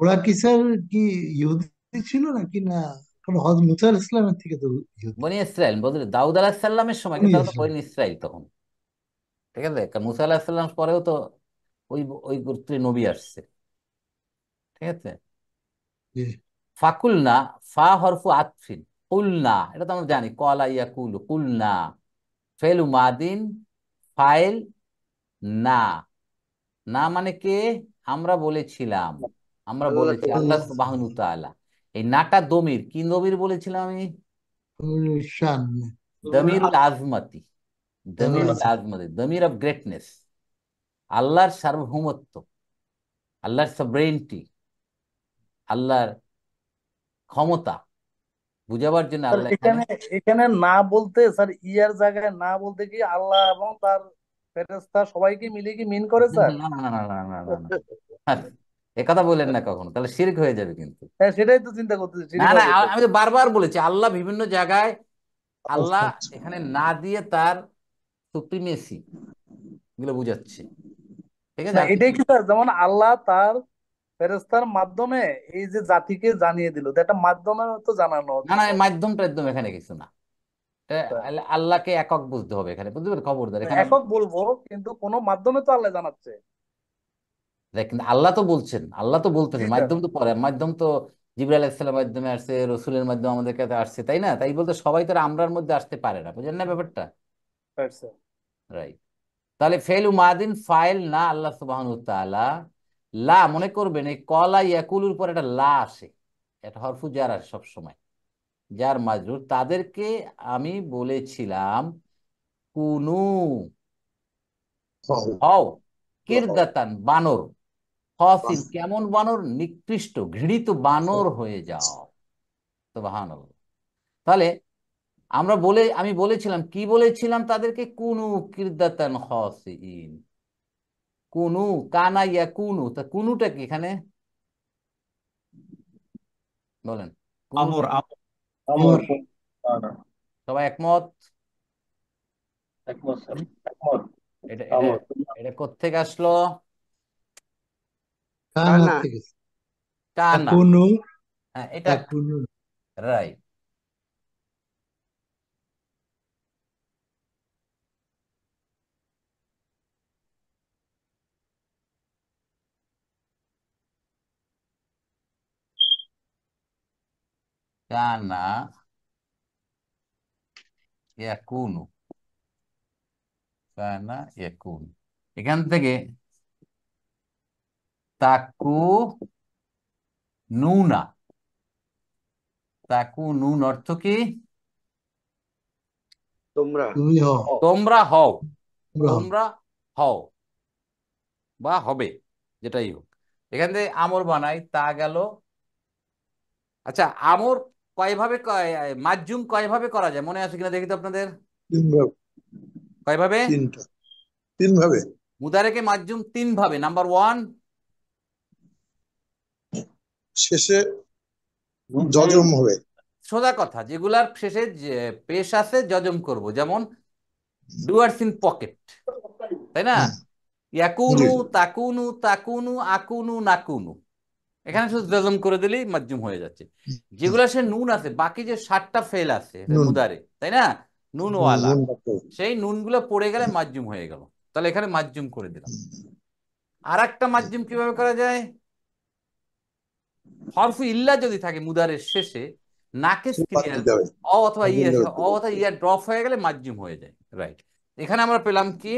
ওরা কি স্যার কি ইহুদি ছিল নাকি না? কারণ হযরত মুসা আলাইহিস ইসলামের থেকে তো ইহুদি। বনি ইসরাইল বলতে দাউদ আলাহিস সাল্লামের সময়, বনি কিন্তু তারা তো ইসরাইল। বনি ইসরাইল তখন, ঠিক আছে, কারণ মুসা আলাহিস সাল্লাম পরেও তো ওই ওই গোত্রের নবী আসছে, ঠিক আছে। জি। ফাকুলনা, ফা হরফু আতফিন, কুলনা এটা তো আমরা জানি, কলা ইয়াকুলু, কুলনা ফেলু মাদিন, ফাইল না, না মানে কে, আমরা বলেছিলাম, আমরা আল্লাহ বলেছি, তাআলা। আল্লাহ আল্লাহ সুবহানাহু তাআলা। এই নাটা দমির, কি দমির বলেছিলাম আমি? শান, দমিরুল আজমতি, দারুল দমিরুল আজম। আজমতি, দমির অফ গ্রেটনেস, আল্লাহর সার্বভৌমত্ব, আল্লাহর সবরেইনটি, আল্লাহর ক্ষমতা বুঝাবার জন্য স্যার আল্লাহ এখানে এখানে এখানে না বলতে স্যার ইয়ার জায়গায় না বলতে কি আল্লাহ এবং তার ফেরেশতা সবাইকে মিলে কি মিন করে না স্যার? না না না না না না না, এ কথা বললেন না কখনো, তাহলে শিরক হয়ে যাবে কিন্তু। হ্যাঁ, সেটাই তো চিন্তা করতেছি, না শিরক না, হবে তো। আমি তো বারবার বলেছি, আল্লাহ বিভিন্ন জায়গায়, আল্লাহ আচ্ছা আচ্ছা। এখানে না দিয়ে তার সুপ্রিমেসি গুলো বুঝাচ্ছে, ঠিক আছে। না আপনি এটাই কি স্যার, যেমন আল্লাহ তার ফেরেশতার মাধ্যমে এই যে জাতিকে জানিয়ে দিল, তো একটা মাধ্যমে তো জানানো না হচ্ছে না, এই স্যার। মাধ্যম টাধ্যম এখানে কিছু না, এটা স্যার, আল্লাহকে একক বুঝতে হবে এখানে, বুঝতে পারেন, খবরদার এখানে একক বলবো কিন্তু কোনো মাধ্যমে তো আল্লাহ জানাচ্ছে। দেখেন, আল্লাহ তো বলছেন, আল্লাহ তো জি বলতেছেন, স্যার। মাধ্যম তো পরে, মাধ্যম তো জিবরাইল আলাইহিস সালামের মাধ্যমে আসছে, রসুলের মাধ্যমে আমাদের কাছে আসছে, তাই না? তাই বলতে সবাই তো আর আমরার মধ্যে আসতে পারে না, বুঝেন না ব্যাপারটা, রাইট স্যার। রাইট। তাহলে ফেলু মাদিন ফাইল না আল্লাহ সুবহানাহু তাআলা, লা মনে করবেন এই কলা ইয়াকুলুর পর একটা লা আসে, এটা হরফু জার আসে সবসময়, যার মাজরুর, তাদেরকে আমি বলেছিলাম কুনু, হও হও, বা হও কিরদাতান, বানর, বাহ খসিন, কেমন বানর, নিকৃষ্ট ঘৃণিত বানর হয়ে যাও। সুবহানাল্লাহ। তাহলে আমি বলেছিলাম, কি বলেছিলাম তাদেরকে, কুনু কিরদাতান খসিন, কুনু, কানা ইয়া কুনু, তা কুনুটা কি এখানে বলেন, কুনুটা আমর কি? আমর আমর আমর। না, সবাই একমত? একমত স্যার, হুম? একমত। এটা এটা আমর এটা কোত্থেকে আসলো? কানা কানা। থেকে। কানা। তাকুনু, হ্যাঁ, এটা তাকুনু। রাইট। কানা ইয়াকুনু, কানা ইয়াকুনু, এখান থেকে তাকু নুনা, তাকু নুন অর্থ কি? তোমরা। তুমি হও, হও। তোমরা হও, তোমরা হও। তোমরা হও বা হবে, যেটাই হোক। এখান থেকে আমর বানাই, তা গেল। আচ্ছা, আমর মাজজুম কয়ভাবে করা যায় মনে আছে কিনা দেখি তো আপনাদের? তিন ভাবে, কয়ভাবে? তিনটা, তিন ভাবে। মুদারেকে মাজজুম তিন ভাবে। নাম্বার ওয়ান, শেষে হুম, যজম হবে। সোজা কথা, যেগুলার শেষে যে পেশ আছে জজম করব, যেমন ডুয়ার্স ইন পকেট, তাই না? হুম, ইয়াকুনু, জি তাকুনু, তাকুনু, আকুনু, নাকুনু, এখানে শুধু জজম করে দিলেই মাজজুম হয়ে যাচ্ছে। হুম, যেগুলা সে নুন আছে, বাকি যে 7টা ফেল আছে নুন, মুদারে, তাই না, নুনওয়ালা, নুন ডাকতে হবে। সেই নুনগুলো পড়ে গেলে মাজজুম হয়ে গেল। তাহলে এখানে মাজজুম করে দিলাম। আর একটা মাজজুম কিভাবে করা যায়? হরফু ইল্লা যদি থাকে মুদারের শেষে, নাকিস বাদ ক্লিয়ার, দিতে হবে, অ অথবা ই আছে, অ অথবা ইয়া ড্রপ হয়ে গেলে মাজজুম হয়ে যায়। রাইট। এখানে আমরা পেলাম কি,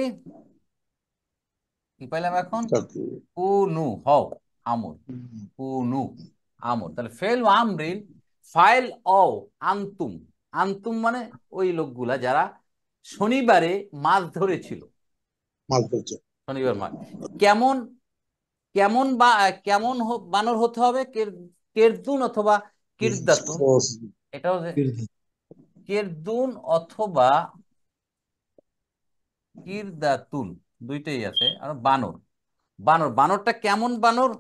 কি পেলাম এখন? তাকে কুনু, হও, আমর, কুনু, আমর। তাহলে ফেল আমরিন, ফাইল ও আন্তুম, আন্তুম মানে ওই লোকগুলা যারা শনিবারে মাছ ধরেছিল, মাছ ধরছে। শনিবার মাছ। কেমন, কেমন বা কেমন বানর হতে হবে, কেরদুন অথবা কিরদাতুন, খস, এটা হচ্ছে কিরদান। কেরদুন অথবা কিরদাতুন, দুইটাই আছে। আর বানর, বানর, বানরটা কেমন বানর?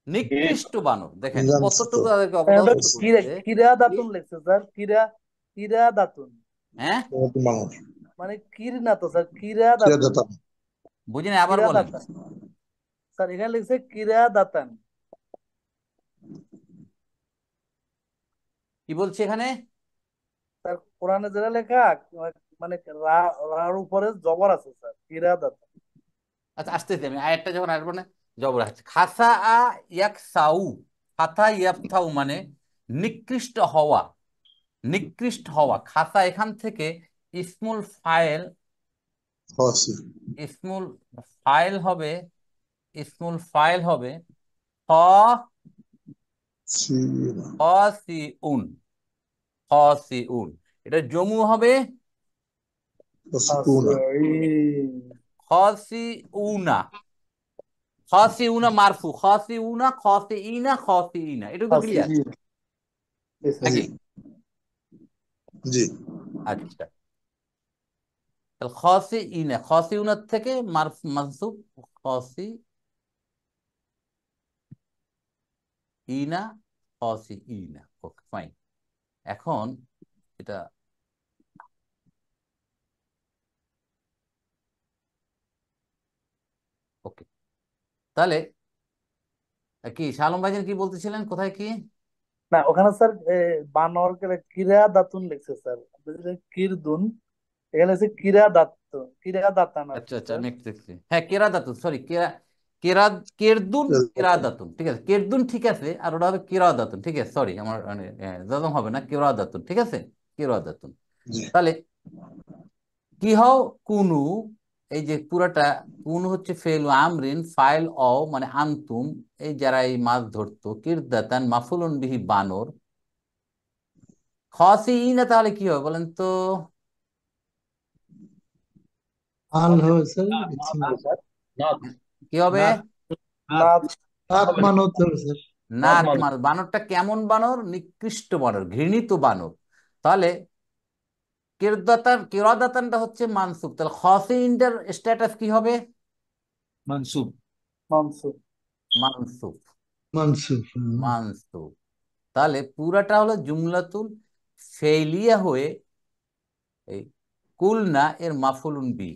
নিকৃষ্ট বানর। দেখেন নিরামিষিত, কতটুকু তাদেরকে এটা অপদস্থ খস, কিরা করছে। কিরা কি? দাতুন লিখছে স্যার, কিরা, কিরা দাতুন। হ্যাঁ, মানুষ, মানে কির না তো স্যার, কিরা কে দাতুন। দাতা, বুঝিনি, আবার কিরা বলেন। দাতান স্যার, এখানে লিখছে কিরা দাতান। কি বলছে এখানে? স্যার কোরআনে যেটা লেখা, মানে রার উপরে জবর আছে স্যার, কিরা দাতান। আচ্ছা, আসতেছি আমি, আয়াতটা যখন আসবো না, জবর আছে। খাসা আ ইয়াকসাউ, খাতা ইয়াফতাউ মানে নিকৃষ্ট হওয়া, নিকৃষ্ট হওয়া। খাসা এখান থেকে ইসমুল ফাইল, খসি, ইসমুল ফাইল হবে, ইসমুল ফাইল হবে খ, সিনা, খসিউন, খসিউন। এটা জমু হবে খসকুনা, খসিউনা, খসিউনা মারফু, খসিউনা, খসিইনা, খসিইনা, এটুকু ক্লিয়ার জি নাকি? জি, আচ্ছা, তাহলে খসিইনা, খসিউনার থেকে মানসুব, খসিইনা, খসিইনা। ওকে, ফাইন। এখন এটা ওকে। তাহলে কি শালম ভাইজান কি বলতেছিলেন, কোথায় কি? না ওখানে স্যার বানর কিরা দাতুন লিখছে স্যার, বুঝলেন? কিরদুন, এখানে লিখছে কিরা দাত, কিরা দাতান আর আচ্ছা কি আচ্ছা, স্যার। আমি একটু দেখছি। হ্যাঁ, কেরাদাতুন, সরি, কেরা, কেরদুন, কেরাদাতুন, ঠিক আছে, কেরদুন ঠিক আছে, আর ওটা হবে কেরাদাতুন, ঠিক আছে, সরি, আমার মানে জজম হবে না, কেরাদাতুন, ঠিক আছে, কেরাদাতুন। জি তাহলে কি হও, কুনু, এই যে পুরাটা, কুনু হচ্ছে ফেল আমরিন, ফাইল অ মানে আনতুম, এই যারা এই মাছ ধরতো, কিরদাতান মাফুলুন বিহি বানর, খাসিইনা তাহলে কি হবে বলেন তো? আল হবে স্যার, না স্যার, নাথ কি হবে? নাথ নাথ নাচ নাত হবে না, মানত হবে স্যার। নাথ নাত মানে বানর। বানরটা কেমন বানর? নিকৃষ্ট বানর, ঘৃণিত বানর। তাহলে কিরাদাতানটা হচ্ছে মানসুব, তাহলে খাসিইনটার স্ট্যাটাস কি হবে? মানসুব। মানসুব। মানসুব। মানসুফ। মানসুব। তাহলে পুরাটা হলো জুমলাতুল ফেইলিয়া হয়ে এই কুলনা এর মাফুলুন বি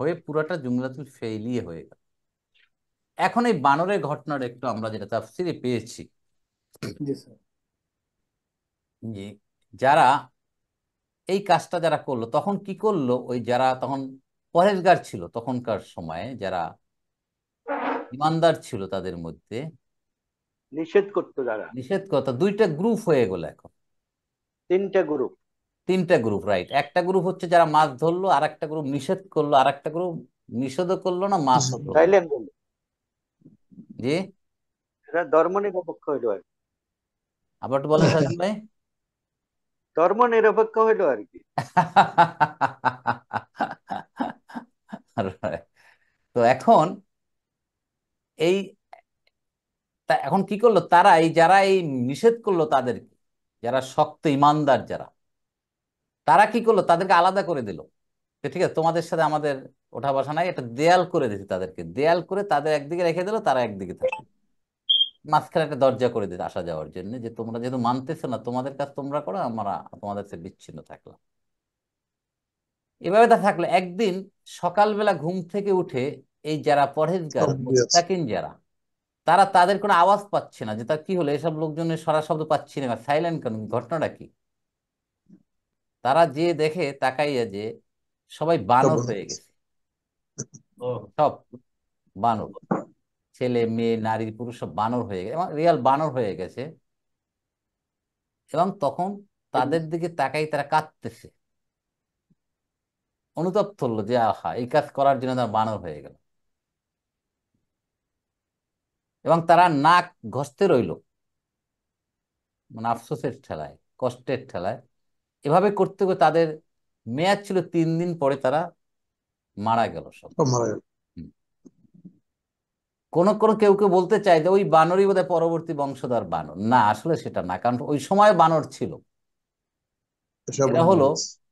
হয়ে পুরাটা জুমলাতুল ফেইলিয়া হয়ে গেল। এখন এই বানরের ঘটনাটা একটু আমরা যেটা তাফসিরে পেয়েছি, জি স্যার। যে যারা এই কাজটা যারা করলো তখন কি করলো, ওই যারা তখন পরেশগার ছিল তখনকার সময়ে, যারা ইমানদার ছিল তাদের মধ্যে নিষেধ করতো যারা, নিষেধ কথা, দুইটা গ্রুপ হয়ে গেল এখন। তিনটা গ্রুপ। তিনটা গ্রুপ, রাইট। একটা গ্রুপ হচ্ছে যারা মাছ ধরলো, আর একটা গ্রুপ নিষেধ করলো, আর একটা গ্রুপ নিষেধও করলো না, মাছও ধরলো। সাইলেন্ট বলে, জি, এরা ধর্ম নিরপেক্ষ হইলো আর কি। আবার একটু বলেন সাজিদ ভাই। ধর্ম নিরপেক্ষ হইলো আর কি। Right. তো এখন এই এখন কি করলো তারা, এই যারা এই নিষেধ করলো তাদেরকে, যারা শক্ত ইমানদার যারা, তারা কি করলো তাদেরকে আলাদা করে দিল। তো ঠিক আছে, তোমাদের সাথে আমাদের ওঠা বসা নাই, একটা দেয়াল করে দিতে, তাদেরকে দেয়াল করে তাদের একদিকে রেখে দিল, তারা একদিকে থাকে। মাঝখানে একটা দরজা করে দিতে আসা যাওয়ার জন্য, যে তোমরা যেহেতু মানতেছো না, তোমাদের কাজ তোমরা করো, আমরা তোমাদের সাথে বিচ্ছিন্ন থাকলাম। এভাবে তা থাকলো। একদিন সকালবেলা ঘুম থেকে উঠে এই যারা পরহেজগার Yes. মুত্তাকিন যারা, তারা তাদের কোনো আওয়াজ পাচ্ছে না, যে তার কি হলো, এসব লোকজনের সারা শব্দ পাচ্ছি না, সাইলেন্ট কেন, ঘটনাটা কি? তারা যে দেখে তাকাইয়া যে সবাই বানর হয়ে গেছে, ও সব বানর, ছেলে মেয়ে নারী পুরুষ সব বানর হয়ে গেছে, এবং রিয়াল বানর হয়ে গেছে। এবং তখন তাদের দিকে তাকাই তারা কাঁদতেছে, অনুতপ্ত হলো যে আহা, এই কাজ করার জন্য তারা বানর হয়ে গেল। এবং তারা নাক ঘষতে রইল, মানে আফসোসের ঠেলায়, কষ্টের ঠেলায়। এভাবে করতে করতে তাদের মেয়াদ ছিল 3 দিন, পরে তারা মারা গেল সব। মারা গেল। হুম। কোন কোন কেউ কেউ বলতে চায় যে ওই বানরই বোধহয় পরবর্তী বংশধর বানর। না, আসলে সেটা না, কারণ ওই সময় বানর ছিল, এসব এরা মারা হলো। গেছে।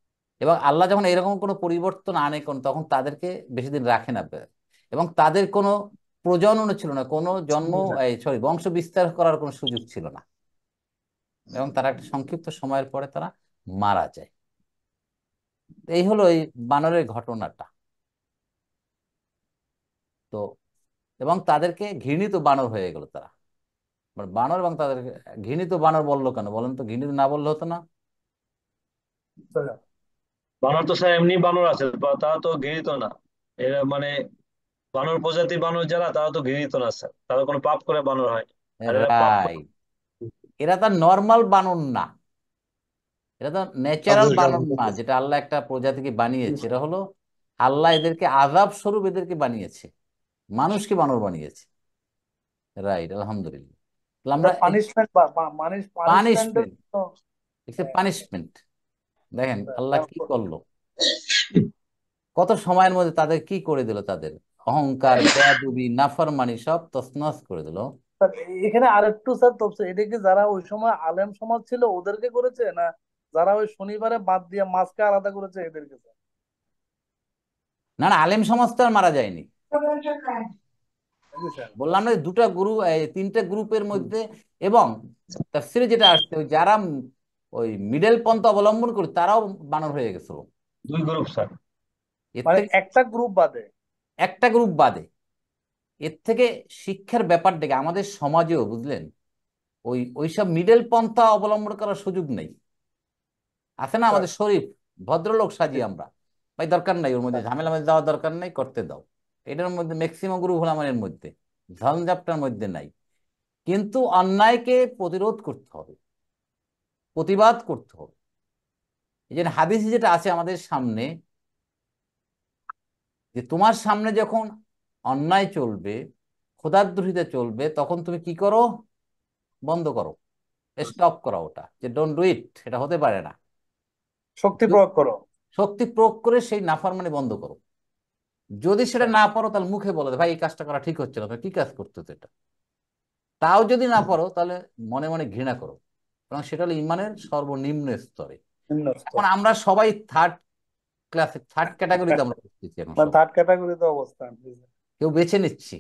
এবং আল্লাহ যখন এরকম কোনো পরিবর্তন আনে তখন তাদেরকে বেশি দিন রাখে না। এবং তাদের কোনো প্রজননও ছিল না, কোনো জন্ম, সরি, বংশ বিস্তার করার কোনো সুযোগ ছিল না। এবং তারা একটা সংক্ষিপ্ত সময়ের পরে তারা মারা যায়। এই হলো এই বানরের ঘটনাটা। তো এবং তাদেরকে ঘৃণিত বানর হয়ে গেল তারা, মানে বানর, এবং তাদেরকে ঘৃণিত বানর বললো কেন বলেন তো? ঘৃণিত না বললে হতো না? বানর তো স্যার এমনি বানর আছে, তারা তো ঘৃণিত না। এরা মানে বানর প্রজাতির বানর যারা, তারা তো ঘৃণিত না স্যার, তারা কোনো পাপ করে বানর হয়। আর এরা পাপ করে। রাইট। এরা তো নর্মাল বানর না, এরা তো ন্যাচারাল তাদেরকে বানর আলাদা না, করে। যেটা আল্লাহ একটা প্রজাতিকে বানিয়েছে। এরা হলো আল্লাহ এদেরকে আযাব স্বরূপ এদেরকে বানিয়েছে, মানুষকে বানর বানিয়েছে। রাইট, আলহামদুলিল্লাহ। তাহলে আমরা পানিশমেন্ট বা পানিশমেন্টের পানিশমেন্ট, পানিশমেন্ট দেখেন আল্লাহ কি করলো, কত সময়ের মধ্যে তাদের কি করে দিল, তাদের অহংকার, বেয়াদবি, নাফরমানি সব তছনছ করে দিল। এখানে আরেকটু স্যার তফসিল, এটা কি যারা ওই সময় আলেম সমাজ ছিল ওদেরকে করেছে, না যারা ওই শনিবারে বাদ দিয়ে মাছকে আলাদা করেছে এদেরকে স্যার? না না, আলেম সমাজ তো আর মারা যায়নি। জি স্যার। বললাম না, দুটা গ্রুপ, তিনটা গ্রুপের মধ্যে। এবং তাফসীরে যেটা আসছে, ওই যারা ওই মিডল পন্থা অবলম্বন করে তারাও বানর হয়ে গেছিল। দুই গ্রুপ স্যার। এর মানে থেকে একটা গ্রুপ বাদে। একটা গ্রুপ বাদে। এর থেকে শিক্ষার ব্যাপার দেখে আমাদের সমাজেও, বুঝলেন, ওইসব মিডল পন্থা অবলম্বন করার সুযোগ নেই। আছে না স্যার, আমাদের শরীফ ভদ্রলোক সাজি আমরা, ভাই দরকার নাই, ওর মধ্যে ঝামেলা মধ্যে যাওয়ার দরকার নাই, করতে দাও। এটার মধ্যে ম্যাক্সিমাম গ্রুপ হলাম এর মধ্যে, ঝঞ্ঝাপটার মধ্যে নাই। কিন্তু অন্যায়কে প্রতিরোধ করতে হবে, প্রতিবাদ করতে হবে। এই জন্য হাদিসে যেটা আছে আমাদের সামনে, যে তোমার সামনে যখন অন্যায় চলবে, খোদাদ্রোহিতা চলবে, তখন তুমি কি করো? বন্ধ করো। স্টপ করা ওটা, যে ডোন্ট ডু ইট, এটা হতে পারে না। শক্তি প্রয়োগ করো। শক্তি প্রয়োগ করে সেই নাফরমানি বন্ধ করো। যদি সেটা না পারো তাহলে মুখে বলো ভাই এই কাজটা করা ঠিক হচ্ছে না, কি কাজ করতে তো এটা। তাও যদি না পারো তাহলে মনে মনে ঘৃণা করো, কারণ সেটা হলো ইমানের সর্বনিম্ন স্তরে। এখন আমরা সবাই থার্ড ক্লাসে, থার্ড ক্যাটাগরিতে আমরা পড়তেছি এখন সবাই, থার্ড ক্যাটাগরিতে অবস্থান। কেউ বেছে নিচ্ছি,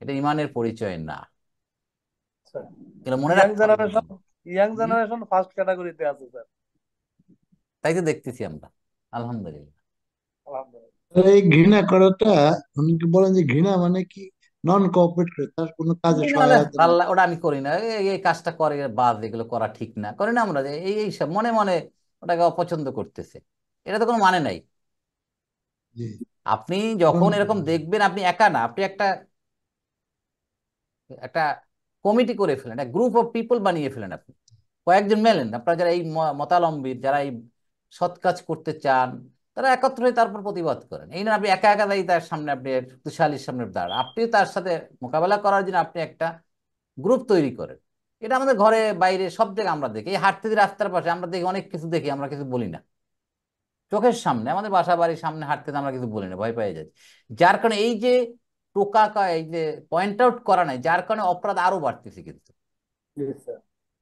এটা ইমানের পরিচয় না, এটা মনে ইয়াং রাখতে হবে। জেনারেশন, ইয়াং জেনারেশন ফার্স্ট ক্যাটাগরিতে আছে স্যার। তাই তো দেখতেছি আমরা, আলহামদুলিল্লাহ। আলহামদুলিল্লাহ। এই ঘৃণা করাটা, অনেকে বলেন যে ঘৃণা মানে কি নন কোঅপারেট করে, তার কোনো কাজে সহায়তা না। আল্লাহ, ওটা আমি করি না, এই কাজটা করে বাদ, এগুলো করা ঠিক না, করি না আমরা, যে এই সব মনে মনে ওটাকে অপছন্দ করতেছে, এটা তো কোনো মানে নাই। জি। আপনি যখন এরকম দেখবেন, আপনি একা না, আপনি একটা একটা কমিটি করে ফেলেন, একটা গ্রুপ অফ পিপল বানিয়ে ফেলেন, আপনি কয়েকজন মেলেন, আপনারা যারা এই মতালম্বী, যারা এই সৎ কাজ করতে চান, তারা একত্র হয়ে তারপর প্রতিবাদ করেন। এই না আপনি একা একা দাঁড়িয়ে তার সামনে, আপনি শক্তিশালীর সামনে দাঁড়ান, আপনি তার সাথে মোকাবেলা করার জন্য আপনি একটা গ্রুপ তৈরি করেন। এটা আমাদের ঘরে বাইরে সব জায়গায় আমরা দেখি, এই হাঁটতে যে রাস্তার পাশে আমরা দেখি, অনেক কিছু দেখি, আমরা কিছু বলি না, চোখের সামনে আমাদের বাসা বাড়ির সামনে হাঁটতে আমরা কিছু বলি না, ভয় পেয়ে যাচ্ছি। যার কারণে এই যে এই যে পয়েন্ট আউট করা নাই, যার কারণে অপরাধ আরো বাড়তেছে কিন্তু,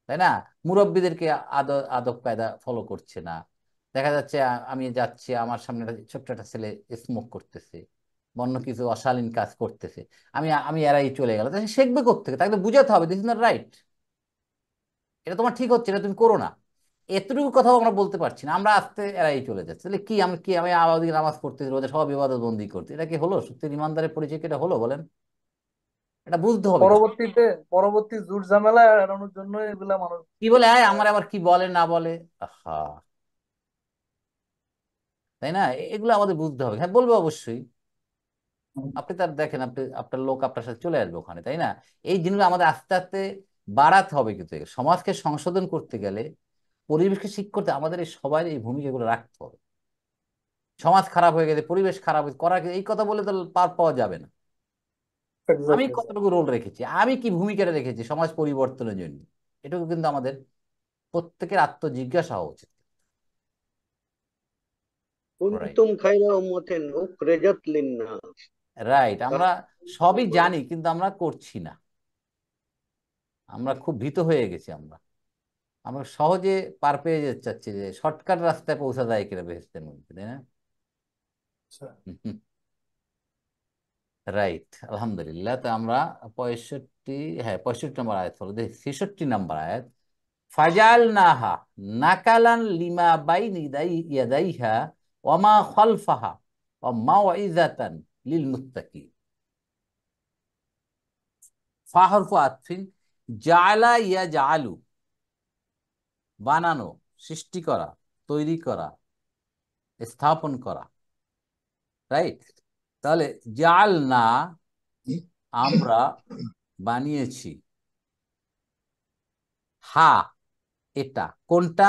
তাই না? মুরব্বীদেরকে আদব কায়দা ফলো করছে না। দেখা যাচ্ছে আমি যাচ্ছি, আমার সামনে একটা ছোট্ট একটা ছেলে স্মোক করতেছে, অন্য কিছু অশালীন কাজ করতেছে, আমি আমি এরাই চলে গেল, তাহলে সে শিখবে কোত্থেকে? তাকে বুঝাতে হবে দিস ইজ নট রাইট, এটা তোমার ঠিক হচ্ছে, এটা তুমি করো না। এতটুকু কথাও আমরা বলতে পারছি না, আমরা আস্তে এরাই চলে যাচ্ছে। তাহলে কি আমি আবার নামাজ পড়তেছি, রোজা সব ইবাদত বন্দি করতে, এটা কি হলো সত্যি ইমানদারের পরিচয়? কি এটা হলো বলেন? এটা বুঝতে হবে। পরবর্তী জুট ঝামেলা এড়ানোর জন্য এগুলা মানুষ কি বলে আমার আবার কি বলে না বলে, আহা, তাই না? এগুলো আমাদের বুঝতে হবে। হ্যাঁ বলবো অবশ্যই, আপনি তার দেখেন, আপনি আপনার লোক আপনার সাথে চলে আসবে ওখানে, তাই না? এই জিনিসগুলো আমাদের আস্তে আস্তে বাড়াতে হবে। কিন্তু সমাজকে সংশোধন করতে গেলে, পরিবেশকে ঠিক করতে আমাদের এই সবাই এই ভূমিকাগুলো রাখতে হবে। সমাজ খারাপ হয়ে গেছে, পরিবেশ খারাপ হয়েছে, এই কথা বলে তো পার পাওয়া যাবে না। আমি কতটুকু রোল রেখেছি, আমি কি ভূমিকাটা রেখেছি সমাজ পরিবর্তনের জন্য, এটুকু কিন্তু আমাদের প্রত্যেকের আত্মজিজ্ঞাসা হওয়া উচিত। কুনতুম খায়রা উম্মাতিন উখরিজাত লিন-নাস। রাইট, আমরা সবই জানি কিন্তু আমরা করছি না, আমরা খুব ভীত হয়ে গেছি। আমরা আমরা সহজে পার পেয়ে যেতে চাচ্ছি, যে শর্টকাট রাস্তায় পৌঁছা যায় কিনা বেহেশতের মধ্যে, তাই না? রাইট, আলহামদুলিল্লাহ। তো আমরা 65, হ্যাঁ 65 নম্বর আয়াত হলো, 66 নম্বর আয়াত, ফাজালনাহা নাকালান লিমা বাইনি ইয়াদাইহা ওয়া মা খালফাহা ওয়া মাউইযাতান লিল মুত্তাকিন। ফা হরফু আতফিন, জাআলা ইয়াজআলু, বানানো, সৃষ্টি করা, তৈরি করা, স্থাপন করা, রাইট? তাহলে জাআলনা, আমরা বানিয়েছি, হা, এটা কোনটা?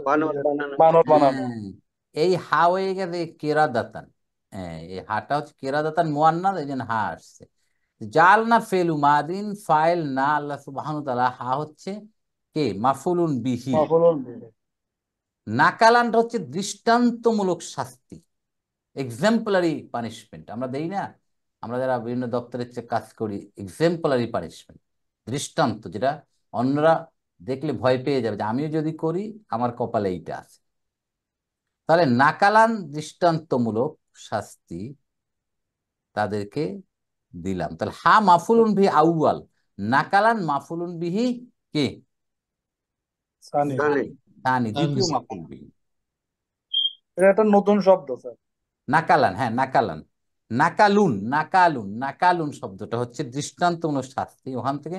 বানর বানানো। হ্যাঁ, এই হা হয়ে গেছে কেরাদাতান। হ্যাঁ, এই হাটা হচ্ছে কেরাদাতান মুয়ান্নাস, এই জন্য হা আসছে। জাল না ফেলু মাদিন, ফাইল না আল্লাহ সুবহানাহু ওয়া তাআলা, হা হচ্ছে কে মাফুলুন বিহি। নাকালানটা হচ্ছে দৃষ্টান্তমূলক শাস্তি, এক্সাম্পলারি পানিশমেন্ট আমরা দেই না, আমরা যারা বিভিন্ন দপ্তরের কাজ করি, এক্সাম্পলারি পানিশমেন্ট, দৃষ্টান্ত, যেটা অন্যরা দেখলে ভয় পেয়ে যাবে যে আমিও যদি করি আমার কপালে এইটা আছে। তাহলে নাকালান দৃষ্টান্তমূলক শাস্তি তাদেরকে দিলাম। তাহলে হা মাফুলুন বিহি আউয়াল, নাকালান মাফুলুন বিহি কে তানি, দ্বিতীয় মাফুল বিহি। এটা একটা নতুন শব্দ স্যার। নাকালান, হ্যাঁ নাকালান, নাকালুন, নাকালুন, নাকালুন শব্দটা হচ্ছে দৃষ্টান্তমূলক শাস্তি, ওখান থেকে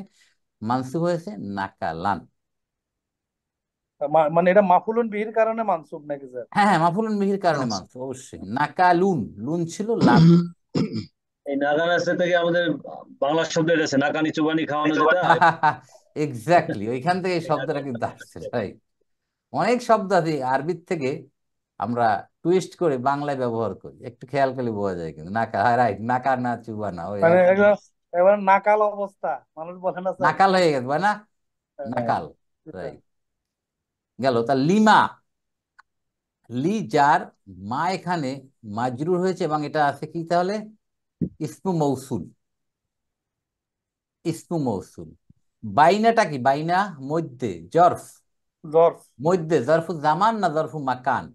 মানসুব হয়েছে নাকালান। মানে এটা মাফুলুন বিহির কারণে মানসুব নাকি স্যার? হ্যাঁ হ্যাঁ, মাফুলুন বিহির কারণে মানসুব অবশ্যই। নাকালুন, লুন ছিল লাম। এই নাগানাসে থেকে আমাদের বাংলা শব্দ এটা আছে, নাকানি চুবানি খাওয়ানো, যেটা এক্স্যাক্টলি, ওইখান থেকে এই শব্দটা কিন্তু আসছে। রাইট, অনেক শব্দ আছে আরবির থেকে আমরা টুইস্ট করে বাংলায় ব্যবহার করি, একটু খেয়াল করলে বোঝা যায়। কিন্তু নাকা, রাইট, নাকা না চুবানা, ওই মানে এবার নাকাল অবস্থা মানুষ বলে না স্যার। নাকাল হয়ে গেছে না, হ্যাঁ, নাকাল, সেটাই। রাইট। গেল তা লিমা, লি যার মা এখানে মাজরুর হয়েছে এবং এটা আছে কি তাহলে ইসমু মৌসুল, ইসমু মৌসুল। বাইনাটা কি, বাইনা মধ্যে, জরফ জর্জ মধ্যে, জরফু জামান না জরফু মাকান?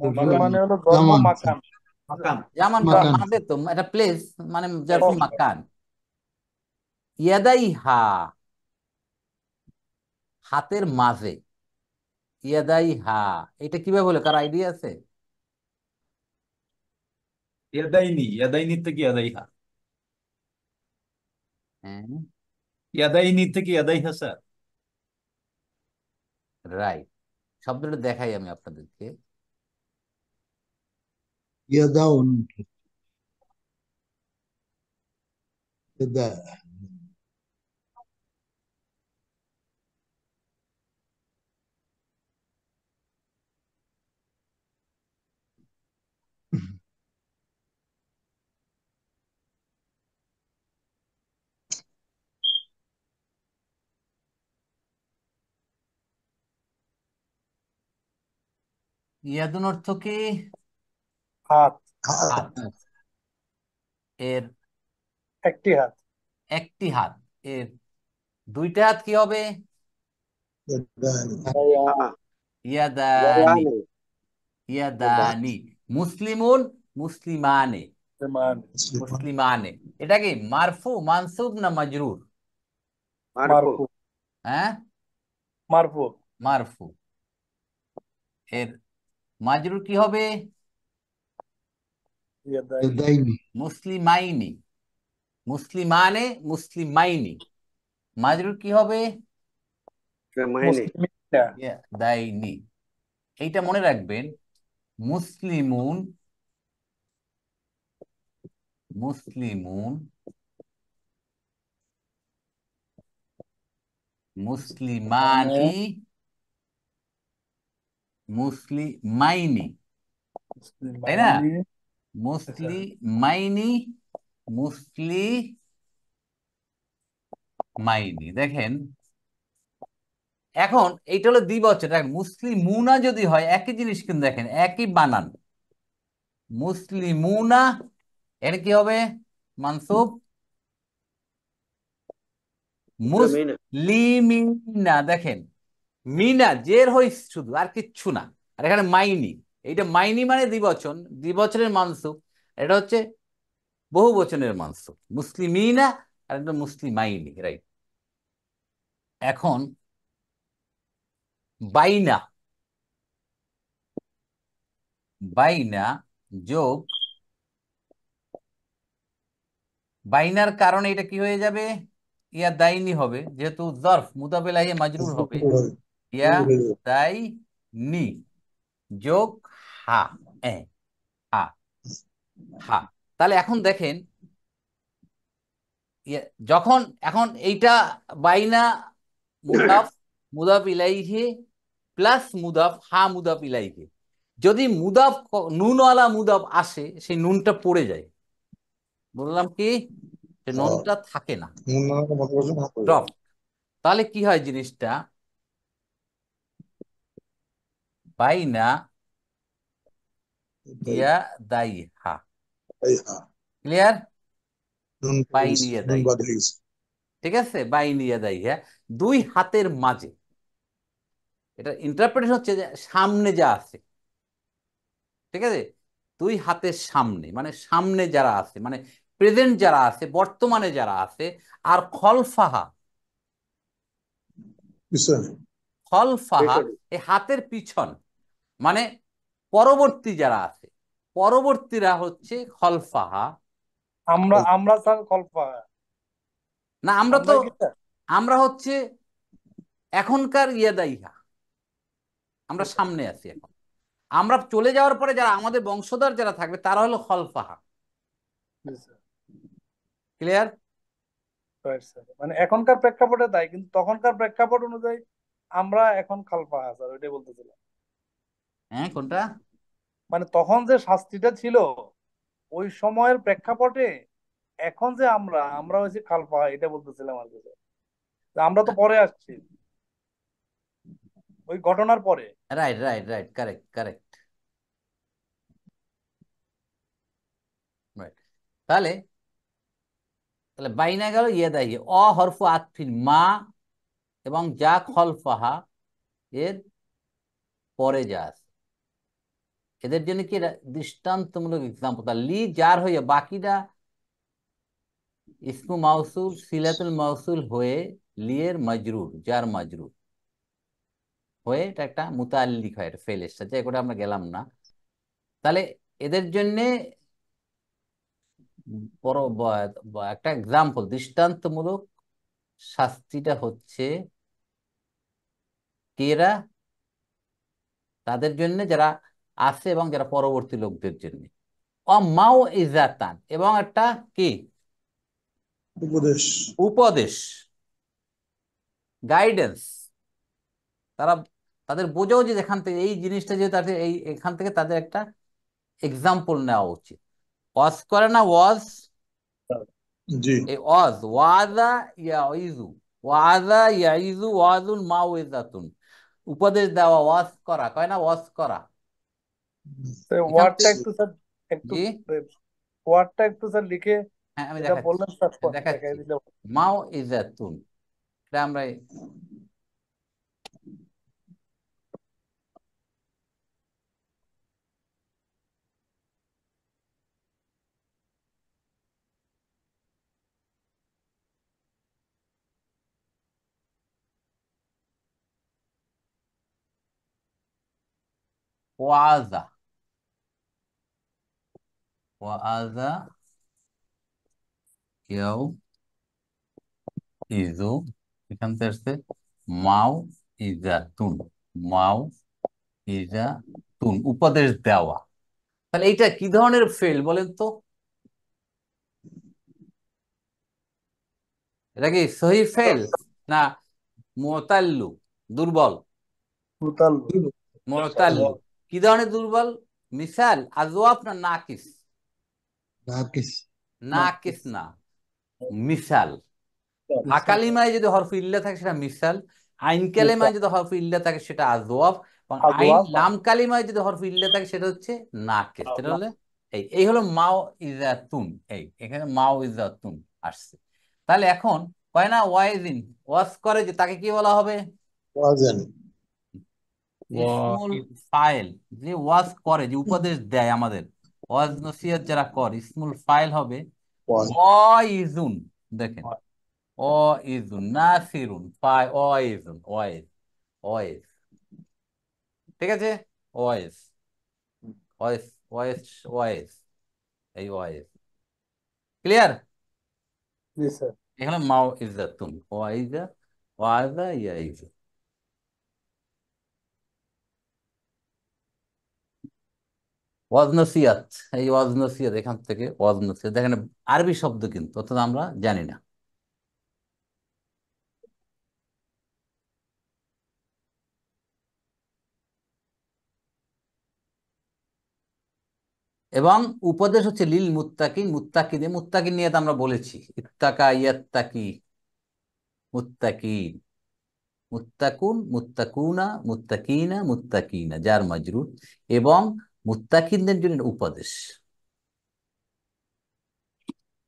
মধ্যে জামান। মানে হলো জন্ম জামান মাকান। মাকান। জামান মাকান। মাঝে তো এটা প্লেস, মানে জরফু মাকান। ইয়াদাইহা, হাতের মাঝে, ইয়াদাইহা এটা কিভাবে বলে, কার আইডিয়া আছে? ইয়াদাইনি, ইয়াদাইনি থেকে ইয়াদাইহা, হ্যাঁ, ইয়াদাইনি থেকে ইয়াদাইহা স্যার। রাইট। শব্দটা দেখাই আমি আপনাদেরকে। ইয়াদাউন, ইয়াদা। ইয়াদুন অর্থ কি? হাত, হাত। এর একটি হাত। একটি হাত। এর দুইটা হাত কি হবে? ইয়াদান। ইয়াদানি, ইয়াদানি, ইয়াদানি। মুসলিমুন, মুসলিমানে, মানে মুসলিমানে। এটা কি মারফু, মানসুব না মাজরুর? মারফু, মারফু, হ্যাঁ, মারফু। মারফু। এর মাজরুর কি হবে? ইয়াদাইনি, ইয়াদাইনি। মুসলিমাইনি, মুসলিমানে, মুসলিমাইনি। মাজরুর কি হবে? মাইনে, মুসলিমিনা, ইয়াদাইনি। এইটা মনে রাখবেন, মুসলিমুন, মুসলিমুন, মানে মুসলিমানি, মুসলিমাইনি, তাই না? মুসলিমাইনি। মুসলিমাইনি, মুসলিমাইনি। দেখেন এখন এইটা হলো দ্বিবচন। দেখেন মুসলিমুনা যদি হয় একই জিনিস, কিন্তু দেখেন একই বানান। মুসলিমুনা এর কি হবে? মানসুব। মুসলিমিনা, মুসলিমিনা, দেখেন মিনা জের হই শুধু, আর কিচ্ছু না। আর এখানে মাইনি, এইটা মাইনি মানে দ্বিবচন, দ্বিবচনের মানসুব। এটা হচ্ছে বহু বচনের মানসুব, মুসলিমিনা আর একটা মুসলিমাইনি, রাইট। এখন বাইনা, বাইনা যোগ, বাইনার কারণে এটা কি হয়ে যাবে? ইয়া দাইনি হবে, যেহেতু জরফ মুদাফ ইলাইহি মাজরুর হবে। ইয়া দাইনি যোগ হা, এ হা, হা। তাহলে এখন দেখেন যখন এখন এইটা বাইনা মুদাফ, মুদাফ ইলাইহি প্লাস মুদাফ, হা মুদাফ ইলাইহি। যদি মুদাফ নুনওয়ালা মুদাফ আসে, সেই নুনটা পড়ে যায়। বললাম কি, সে নুনটা থাকে না, ড্রপ। তাহলে কি হয় জিনিসটা? বাইনা ইয়া দাই হা, ক্লিয়ার? বাইন ইয়া দাই, ঠিক আছে, বাইন ইয়া দাই হা, দুই হাতের মাঝে। এটা ইন্টারপ্রিটেশন হচ্ছে যে সামনে যা আছে, ঠিক আছে, দুই হাতের সামনে, মানে সামনে যারা আছে, মানে প্রেজেন্ট যারা আছে, বর্তমানে যারা আছে। আর খলফাহা, খলফাহা পেছনে, এই হাতের পিছন, মানে পরবর্তী যারা আছে, পরবর্তীরা হচ্ছে খলফাহা। আমরা স্যার কল্পা। না, আমরা তো, আমরাই কি স্যার? আমরা হচ্ছে এখনকার ইয়াদাইহা, আমরা সামনে আছি এখন। আমরা চলে যাওয়ার পরে যারা আমাদের বংশধর যারা থাকবে তারা হলো খলফাহা। ক্লিয়ার? Right, sir. মানে এখনকার প্রেক্ষাপটে তাই, কিন্তু তখনকার প্রেক্ষাপট অনুযায়ী আমরা এখন খালপা স্যার, ওইটাই বলতেছিলাম। হ্যাঁ, কোনটা? মানে তখন যে শাস্তিটা ছিল ওই সময়ের প্রেক্ষাপটে এখন যে আমরা হয়েছি খালফা, এটা বলতেছিলাম আর কি। আমরা তো পরে আসছি, ওই ঘটনার পরে। Right right right, correct correct, right. তাহলে তাহলে বাইনা গেল ইয়েদাই, অ হরফু আতফিন মা এবং যা খলফাহা এর পরে যা আছে, এদের জন্য কি দৃষ্টান্তমূলক এক্সাম্পল। তা লি যার হয়ে বাকিটা ইসমু মাউসুল সিলাতুল মাউসুল হয়ে লিয়ের মাজরুর, যার মাজরুর হয়ে এটা একটা মুতাল্লিক হয়, এটা ফেলের সাথে, এটা আমরা গেলাম না। তাহলে এদের জন্য একটা এক্সাম্পল দৃষ্টান্তমূলক শাস্তিটা হচ্ছে কেরা, তাদের জন্য যারা আছে এবং যারা পরবর্তী লোকদের জন্য। মাও ইজাতান, এবং একটা কি উপদেশ। উপদেশ, গাইডেন্স। তারা তাদের বোঝাও যে এখান থেকে এই জিনিসটা, যে তাদের এখান থেকে তাদের একটা এক্সাম্পল নেওয়া উচিত। ওয়াজ করে না, ওয়াজ, জি। এই ওয়াজ, ওয়াজা ইয়াইজু, ওয়াজা ইয়াইজু ওয়াজুন মাউইজাতুন, উপদেশ দেওয়া, ওয়াজ করা, কয় না ওয়াজ করা। এখান ওয়ার্ডটা থেকে একটু স্যার, একটু জি, ওয়ার্ডটা একটু স্যার লিখে হ্যাঁ আমি এটা দেখাচ্ছি, বললেন স্যার, দেখাই দেখাচ্ছি। দিলে। মাউইজাতুন, এটা আমরা ওয়াজা, ওয়াজা ইয়াও ইজু, এখান থেকে আসছে মাও ইজাতুন, মাও ইজাতুন, উপদেশ দেওয়া। তাহলে এইটা কি ধরনের ফেল বলেন তো? এটা কি সহি ফেল না মুতাল্লু, দুর্বল? টোটাল মুতাল্লু কি ধরনের দুর্বল? মিসাল আজওয়াব না নাকিস? নাকিস। নাকিস না, মিসাল। আকালিমায় যদি হরফ ইল্লা থাকে সেটা মিসাল, আইন কালিমায় যদি হরফ ইল্লা থাকে সেটা আজওয়াব, এবং আইন আজওয়াব লাম কালিমায় যদি হরফ ইল্লা থাকে সেটা হচ্ছে নাকিস। সেটা হলে এই এই হলো মাও ইজাতুন, এই এখানে মাও ইজাতুন আসছে। তাহলে এখন কয় না ওয়াইজিন, ওয়াজ করে, যে তাকে কি বলা হবে? ওয়াজেন। ইসমুল ফাইল, যে ওয়াজ করে, যে উপদেশ দেয় আমাদের, ওয়াজ নসিহত যারা করে, ইসমুল ফাইল হবে ওয়াজ। ওয়াইজুন। দেখেন ওয়াইজুন, নাসিরুন, ফাই ওয়াইজুন, ওয়াইজ, ওয়াইজ, ঠিক আছে? ওয়াইজ, ওয়াইজ, ওয়াইজ, ওয়াইজ, এই ওয়াইজ, ক্লিয়ার? জি স্যার। এখানে মাও ইজাতুন, ওয়াইজা, ওয়াজা ইয়াইজু। ওয়াজ নসিহত, এই ওয়াজ নসিহত, এখান থেকে ওয়াজ নসিহত, দেখেন আরবি শব্দ কিন্তু, অর্থাৎ আমরা জানি না। এবং উপদেশ হচ্ছে লিল মুত্তাকিন, মুত্তাকিদের, মুত্তাকিন নিয়ে তো আমরা বলেছি, ইত্তাকা ইয়াত্তাকি, মুত্তাকিন, মুত্তাকুন, মুত্তাকুনা, মুত্তাকিনা, মুত্তাকিনা, যার মাজরুর, এবং মুত্তাকিনদের জন্য উপদেশ।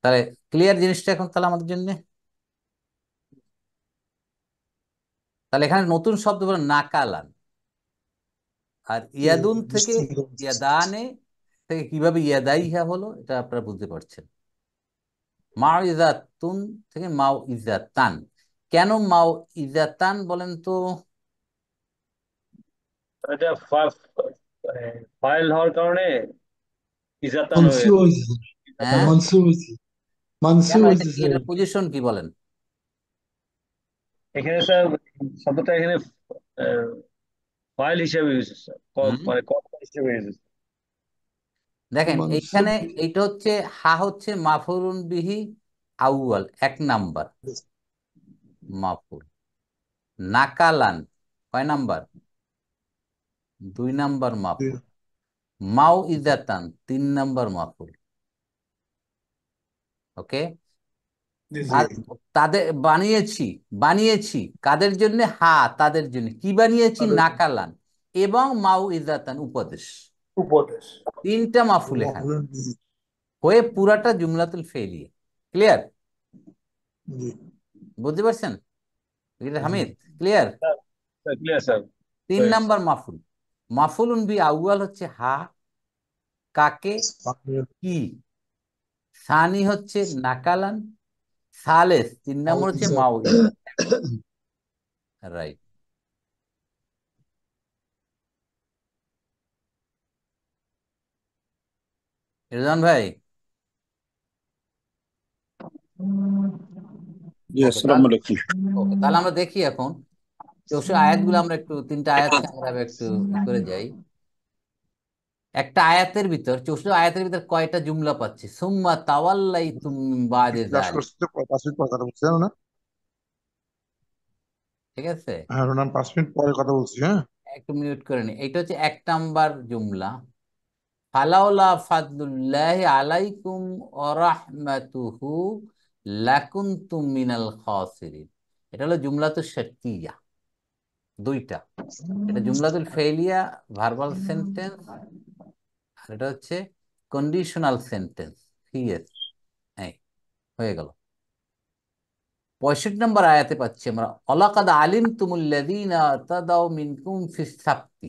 তাহলে ক্লিয়ার জিনিসটা এখন তাহলে আমাদের জন্য? তাহলে এখানে নতুন শব্দ হলো নাকালান, আর ইয়াদুন থেকে ইয়াদানে থেকে কিভাবে ইয়াদাইহা হলো, এটা আপনারা বুঝতে পারছেন। মাও ইজাতুন থেকে মাও ইজাতান, কেন মাও ইজাতান বলেন তো? এটা ফাইল হওয়ার কারণে ইজাতান হয়ে মনসুর হয়েছে, হ্যাঁ, মনসুর হয়েছে, কেন মনসুর এটা হয়েছে কি, স্যার। এটা পজিশন কি বলেন? এখানে স্যার শব্দটা এখানে ফাইল হিসেবে ইউজ হচ্ছে, হুম, মানে কর্তা হিসেবে ইউজ হচ্ছে। দেখেন মনসুর। এইখানে এইটা হচ্ছে, হা হচ্ছে মাফুলুন বিহি আউয়াল, এক নাম্বার মাফুল। নাকালান কয় নাম্বার? 2 নাম্বার মাফুল। মাও ইজাতান 3 নাম্বার মাফুল। ওকে। জি জি স্যার। তাদের বানিয়েছি, বানিয়েছি কাদের জন্য? হা, তাদের জন্য। কি বানিয়েছি? তাদের নাকালান এবং মাউ ইজাতান, উপদেশ। উপদেশ। তিনটা মাফুল এখানে মাফুলের হয়ে পুরাটা জুমলাতুল ফেলিয়া। ক্লিয়ার? জি বুঝতে পারছেন জি Hamid? Clear? Clear sir. 3 number মাফুল। মাফুলুন বি আউয়াল হচ্ছে হা, কাকে, কি। সানি হচ্ছে নাকালান, সালেস 3 নম্বর হচ্ছে মাউ ইজাত। রাইট। রিজওয়ান ভাই, জি ওকে আসসালামু আলাইকুম। ওকে, তাহলে আমরা দেখি এখন আয়াতগুলো আমরা একটু, 3টা আয়াতকে আমরা একটু করে যাই। একটা আয়াতের ভিতর, 64 আয়াতের ভিতর কয়টা জুমলা পাচ্ছি? সুম্মা তাওয়াল্লাইতুম মিন বাদি ক্লাস যালিক। করছে তো 5 মিনিট পরে কথা বলছি, জানো না? ঠিক আছে, হ্যাঁ রোনাম 5 মিনিট পরে কথা বলছি। হ্যাঁ একটু মিউট করে নি। এটা হচ্ছে 1 নাম্বার জুমলা। ফালাউলা ফাদলুল্লাহি আলাইকুম ওয়া রাহমাতুহু লাকুনতুম মিনাল খাসিরিন। এটা হলো জুমলাতুশ শারতিয়া, দুইটা। এটা জুমলাতুল ফেলিয়া, ভার্বাল সেন্টেন্স। আর এটা হচ্ছে কন্ডিশনাল সেন্টেন্স, সিএস। এই হয়ে গেল। 65 নম্বর আয়াতে পাচ্ছি আমরা, অলাকাদ আলিমতুমুল্লাযীনা তাদাউ মিনকুম ফিস সাবতি।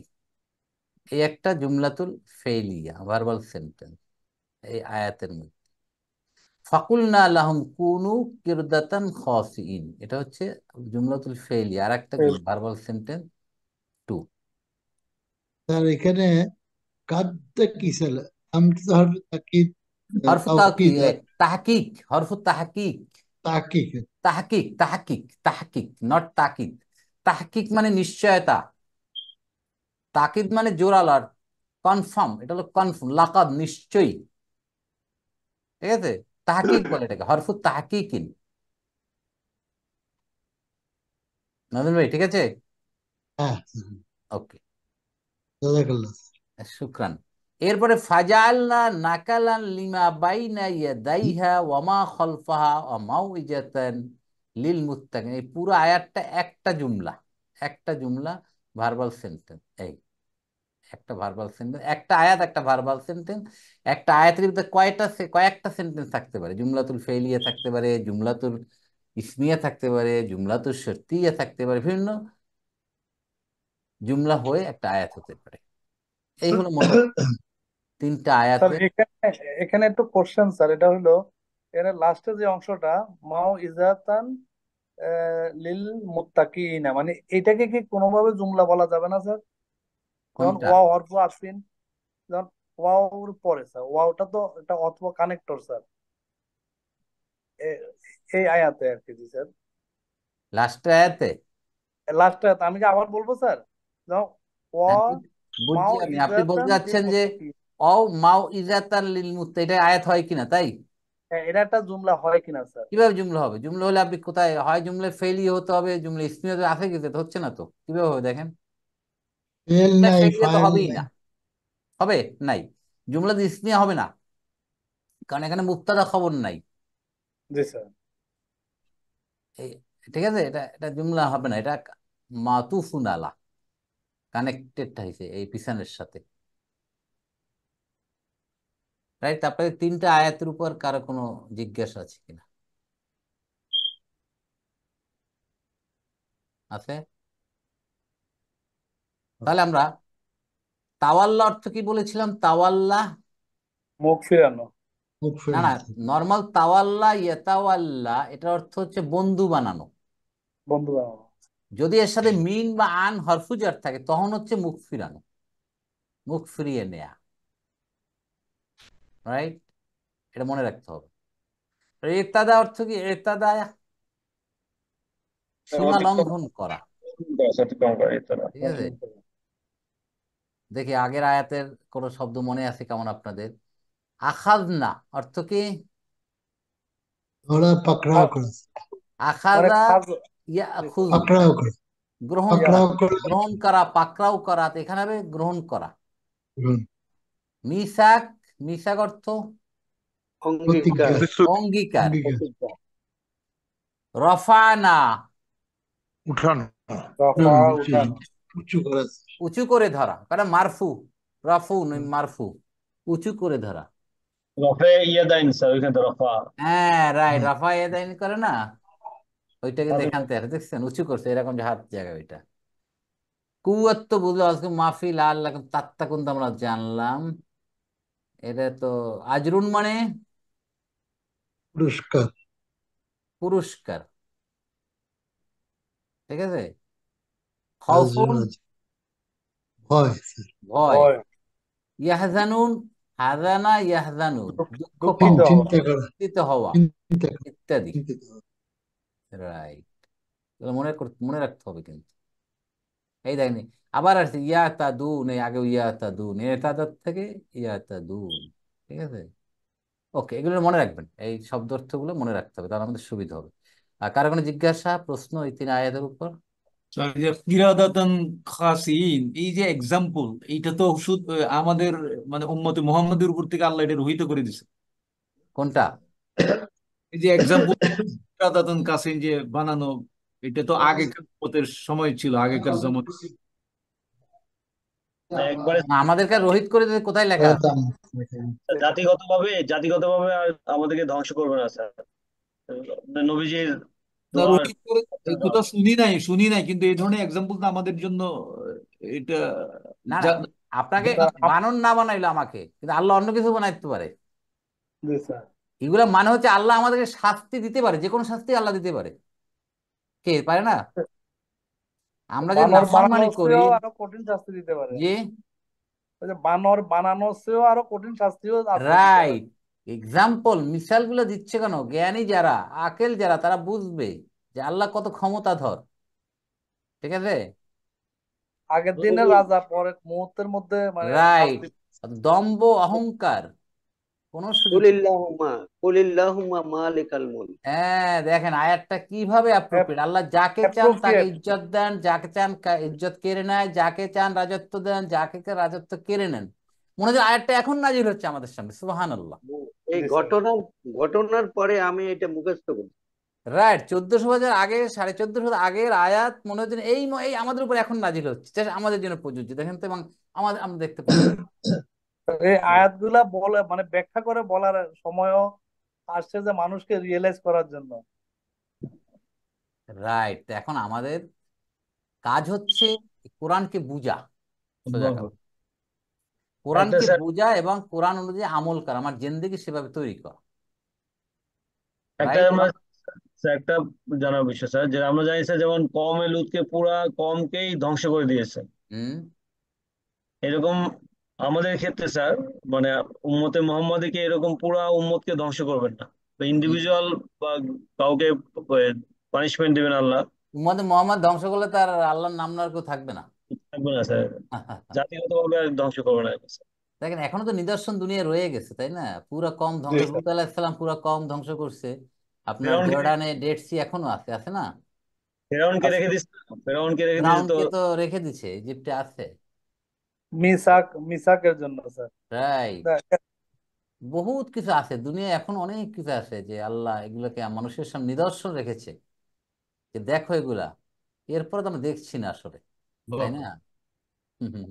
এই একটা জুমলাতুল ফেলিয়া, ভার্বাল সেন্টেন্স এই আয়াতের মধ্যে। ফাকুলনা লাহুম কুনু কিরদাতান খাসিইন, এটা হচ্ছে জুমলাতুল ফেলিয়া, আর একটা ভার্বাল সেন্টেন্স 2। স্যার এখানে কাদটা কি স্যার? আমটা তো হরফ তাকিদ, হরফ তাওকিদ, তাহকিক, হরফ তাহকিক। তাকিক। তাহকিক, তাহকিক, তাহকিক, নট তাকিদ। তাহকিক মানে নিশ্চয়তা, তাকিদ মানে জোরালো, আর কনফার্ম, এটা হলো কনফার্ম, লাকাদ, নিশ্চয়ই। ঠিক আছে, তাহকিক বলে এটাকে, হরফুত তাহকিকিন। নজরুল ভাই ঠিক আছে? হ্যাঁ, ওকে, জাযাকাল্লাহ। শুক্রান। এরপরে ফাজালনা নাকালান লিমা বাইনা ইয়াদাইহা ওয়া মা খালফাহা ওয়া মাউইজাতান লিল মুত্তাকিন। এই পুরো আয়াতটা একটা জুমলা, একটা জুমলা, ভার্বাল সেন্টেন্স। এই একটা ভার্বাল সেন্টেন্স, একটা আয়াত, একটা ভার্বাল সেন্টেন্স। একটা আয়াতের ভিতরে কয়েকটা সেন্টেন্স থাকতে পারে। জুমলাতুল ফেলিয়া থাকতে পারে, জুমলাতুল ইসমিয়া থাকতে পারে, জুমলাতুল শর্তিয়া থাকতে পারে, বিভিন্ন জুমলা হয়ে একটা আয়াত হতে পারে। এই হলো মোটামুটি 3টা স্যার আয়াতে। এখানে এখানে একটু কোশ্চেন স্যার, এটা হলো এর লাস্টে যে অংশটা মাও ইজাতান লিল মুত্তাকিনা, মানে এটাকে কি কোনোভাবে জুমলা বলা যাবে না স্যার? যেমন কোনটা? ওয়াও হরফ আতফিন, যেমন ওয়াওর পরে স্যার, ওয়াওটা তো এটা অথবা কানেক্টর স্যার, এই আয়াতে আর কি। জি স্যার, লাস্ট আয়াতে লাস্ট আয়াতে আমি কি আবার বলবো স্যার? যেমন ওয়া বুঝছি মাও আমি, আপনি বলতে ইজাতান লিল চাচ্ছেন যে মুত্তাকিন, অ মাও ইজাতান লিল মুত্তা, এটা আয়াত হয় কিনা, তাই? এটা একটা জুমলা হয় কিনা স্যার? কিভাবে জুমলা হবে? জুমলা হলে আপনি কোথায় হয়? জুমলা ফেলি হতে হবে, জুমলা ইসমিয়া তো আছে কিন্তু, এটা হচ্ছে না তো, কিভাবে হবে দেখেন? ফেল জুমলা নাই, ফেলিয়া তো ফাইল হবেই নাই। না, হবে নাই। জুমলা তো ইসমিয়া হবে না, কারণ এখানে মুবতাদা খবর নাই। জি স্যার। এই ঠিক আছে, এটা এটা জুমলা হবে না, এটা মাতুফুন আলা, কানেক্টেড হয়েছে এই পিছনের সাথে। রাইট। তারপরে 3টা আয়াতের উপর কারো কোনো জিজ্ঞাসা আছে কিনা? আছে? তাহলে আমরা তাওয়াল্লা অর্থ কি বলেছিলাম? তাওয়াল্লা, মুখ ফিরানো। মুখ না না, ফেরানো। নর্মাল তাওয়াল্লা ইয়াতাওয়াল্লা, এটার অর্থ হচ্ছে বন্ধু বানানো। বন্ধু বানানো। যদি এর সাথে মিন বা আন হরফুজার থাকে তখন হচ্ছে মুখ ফিরানো, মুখ ফিরিয়ে নেয়া। রাইট, এটা মনে রাখতে হবে। ইরতাদা অর্থ কি? ইরতাদা সীমা অতিক্রম লঙ্ঘন করা। অতিক্রম করে তারা। ঠিক আছে, দেখি আগের আয়াতের কোন শব্দ মনে আছে কেমন আপনাদের? আখাযনা অর্থ কি? ওরা পাকড়াও করে, মানে আখাযা খাজ। ইয়াখুযু, পাকড়াও করে, গ্রহণ ইয়া, করা, পাকড়াও করে। গ্রহণ করা, পাকড়াও করা, তো এখানে হবে গ্রহণ করা। হুম, মিসাক, মিসাক অর্থ অঙ্গীকার প্রতিজ্ঞা অঙ্গীকার। অঙ্গীকার প্রতিজ্ঞা রফানা, উঠানো। রফা উঠানো সেই উঠানো উঁচু করা উঁচু করে ধরা, কারণ মারফু, রফু নয় মারফু, উঁচু করে ধরা। রফে ইয়াদাইন স্যার, ওইখানে তো রফা। হ্যাঁ রাইট, হ্যাঁ রাফা ইয়াদাইন করে না, ওইটা কিন্তু তাহলে এখান থেকে দেখছেন উঁচু করছে, এরকম যে হাত জায়গা ওইটা। কুয়াত তো বুঝলো, আজকে মাহফিল আল্লাহ তাত্তা কিন্তু আমরা জানলাম। এটা তো আজরুন মানে পুরস্কার পুরস্কার, ঠিক আছে। আজর খাউফুন আছে ভয় স্যার ভয়। ভয় ইয়াহজানুন, হাজানা ইয়াহজানু দুঃখ দুঃখিত পাওয়া, হওয়া চিন্তা করা চিন্তিত হওয়া চিন্তা করা ইত্যাদি। চিন্তিত হওয়া। রাইট, মনে রাখতে হবে কিন্তু। এই দেখেন, আবার আসছে ইয়া তাদুন, এই আগে ইয়া তাদুন, এটা থেকে ইয়া তাদুন, ঠিক আছে। ওকে, এগুলো মনে রাখবেন, এই শব্দ অর্থগুলো মনে রাখতে হবে, তাহলে আমাদের সুবিধা হবে। আর কারো কোনো জিজ্ঞাসা প্রশ্ন এই 3 আয়াতের উপর? স্যার, এই যে কিরাদাতান খাসিন, এই যে এক্সাম্পল, এইটা তো শুধু আমাদের মানে উম্মতে মুহাম্মাদের উপর থেকে আল্লাহ এটা রহিত করে দিছে। কোনটা? এই যে এক্সাম্পল কিরাদাতান কাসিন যে বানানো, এটা তো আগেকার উম্মতের সময় ছিল, আগেকার জমানায়। একবারে না, আমাদেরকে রোহিত করে দিতে কোথায় লেখা আছে? দাম জাতিগতভাবে আর আমাদেরকে ধ্বংস করবে না স্যার। নবীজির না, দোয়ার রহিত করে এই কথা শুনি নাই, কিন্তু এই ধরনের এক্সাম্পল তো আমাদের জন্য এটা না না, যা- আপনাকে বানন না বানাইলো আমাকে, কিন্তু আল্লাহ অন্য কিছু বানাইতে পারে। জি স্যার। এগুলা মানে হচ্ছে আল্লাহ আমাদেরকে শাস্তি দিতে পারে, যে কোনো শাস্তি আল্লাহ দিতে পারে। কে পারে না? আমরা যদি বানর নাফরমানি বানানোর করি, চেয়েও আরো কঠিন শাস্তি দিতে পারে। যে ওই যে বানর বানানোর চেয়েও আরো কঠিন শাস্তিও আল্লাহ দিতে পারে। রাইট, এক্সাম্পল মিসাল গুলো দিচ্ছে কেন? জ্ঞানী যারা, আকেল যারা, তারা বুঝবে যে আল্লাহ কত ক্ষমতাধর, ঠিক আছে। আগের দিনের রাজা পরে মুহূর্তের মধ্যে মানে রাইট, শাস্তি। দম্ভ অহংকার কোনো সুযোগ নেই। কুলিল্লাহুম্মা কুলিল্লাহুম্মা মালিকাল মুলক হ্যাঁ দেখেন আয়াতটা কিভাবে অ্যাপ্রোপ্রিয়েট, আল্লাহ যাকে চান তাকে অ্যাপ্রোপ্রিয়েট। ইজ্জত দেন, যাকে চান ইজ্জত কেড়ে নেয়, যাকে চান রাজত্ব দেন, যাকে চান রাজত্ব কেড়ে নেন। মনে হয় আয়াতটা এখন নাজিল হচ্ছে আমাদের সামনে, সুবহানাল্লাহ। এই জি স্যার। ঘটনার পরে আমি এটা মুখস্থ করি। রাইট, 1400 বছর আগে, 1450 আগের আয়াত মনে হচ্ছে এই আমাদের উপর এখন নাজিল হচ্ছে, just আমাদের জন্য প্রযোজ্য, দেখেন তো। এবং আমরা দেখতে পাচ্ছি। এই আয়াতগুলা বলে মানে ব্যাখ্যা করে বলার সময়ও আসছে যে মানুষকে রিয়েলাইজ করার জন্য। রাইট, এখন আমাদের কাজ হচ্ছে কোরআনকে বুঝা, সোজা আল্লাহ। কথা, একটা কোরআনকে স্যার, বুঝা এবং কোরআন অনুযায়ী আমল করা, আমার জিন্দেগি সেভাবে তৈরি করা। একটা রাইট, আমরা স্যার একটা জানার বিষয় স্যার, যে আমরা জানি স্যার, যেমন কওমে লুতকে পুরা কমকেই ধ্বংস করে দিয়েছে, হুম, এরকম আমাদের ক্ষেত্রে স্যার, মানে উম্মতে মুহাম্মাদীকে এরকম পুরা উম্মতকে ধ্বংস করবেন না, তো ইন্ডিভিজুয়াল বা কাউকে পানিশমেন্ট দিবেন আল্লাহ, উম্মতে মুহাম্মদ ধ্বংস করলে তার আল্লাহর নাম নেওয়ার কেউ থাকবে না। থাকবে না স্যার, জাতিগতভাবে আর ধ্বংস করবে না স্যার। দেখেন এখনো তো নিদর্শন দুনিয়া রয়ে গেছে, তাই না? পুরা কম জি ধ্বংস, স্যার। লূত আলাইহিস সালাম পুরা কম ধ্বংস করছে। আপনার ফেরাউনকে জর্ডানে ডেড সি এখনো আছে, আছে না? ফেরাউনকে আছে। রেখে দিস, ফেরাউনকে রেখে দিয়েছে তো। ফিরআউনকে তো রেখে দিছে, ইজিপ্টে আছে। মিসাকের জন্য স্যার। রাইট, বহুত কিছু আছে দুনিয়ায়, এখন অনেক কিছু আছে যে আল্লাহ এগুলোকে মানুষের সামনে নিদর্শন রেখেছে, যে দেখো এগুলা। এরপরে তো আমরা দেখছি না আসলে, তাই না? হুম হুম।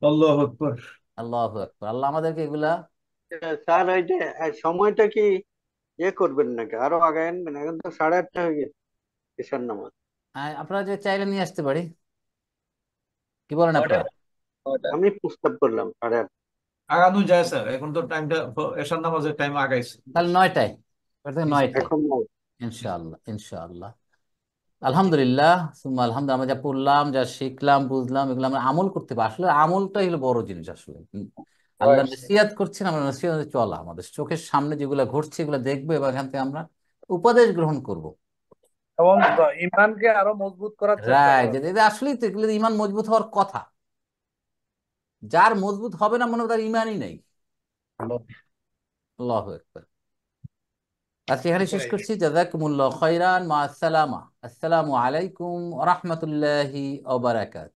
আল্লাহু আকবার। আল্লাহু আকবার, আল্লাহ আমাদেরকে এগুলা। স্যার ওই যে সময়টা কি করবেন নাকি আরো আগে আনবেন? এখন তো 8:30 হয়ে গেছে এশার নামাজ। আপনারা যে চাইলে নিয়ে আসতে পারি, কি বলেন কয়টা আপনারা? কয়টা? আমি প্রস্তাব করলাম 8:30। আগানো যায় স্যার, এখন তো টাইমটা এশার নামাজের টাইম আগাইছে। তাহলে 9টায়, এবার থেকে জি স্যার। 9টায়, এখন নয়। ইনশাআল্লাহ ইনশাআল্লাহ। আলহামদুলিল্লাহ সুম্মা আলহামদুলিল্লাহ, আমরা যা পড়লাম, যা শিখলাম, বুঝলাম, এগুলো আমরা আমল করতে পারি। আসলে আমলটাই হলো বড় জিনিস আসলে। আল্লাহ রাইট। নসিহত করছেন, আমরা নসিহতে চলা, আমাদের চোখের সামনে যেগুলো ঘটছে এগুলো দেখবো এবং এখান থেকে আমরা উপদেশ গ্রহণ করব। এবং ইমানকে আরো মজবুত করার চেষ্টা রাইট, করা। যে আসলেই তো এগুলো ইমান মজবুত হওয়ার কথা। যার মজবুত হবে না মনে হয় তার ইমানই নেই। আল্লাহু আকবার। আজকে এখানে শেষ করছি। জাযাকুমুল্লাহ খাইরান, মা আসসালামা, আসসালামু আলাইকুম ওয়া রাহমাতুল্লাহি ওয়া বারাকাতুহু।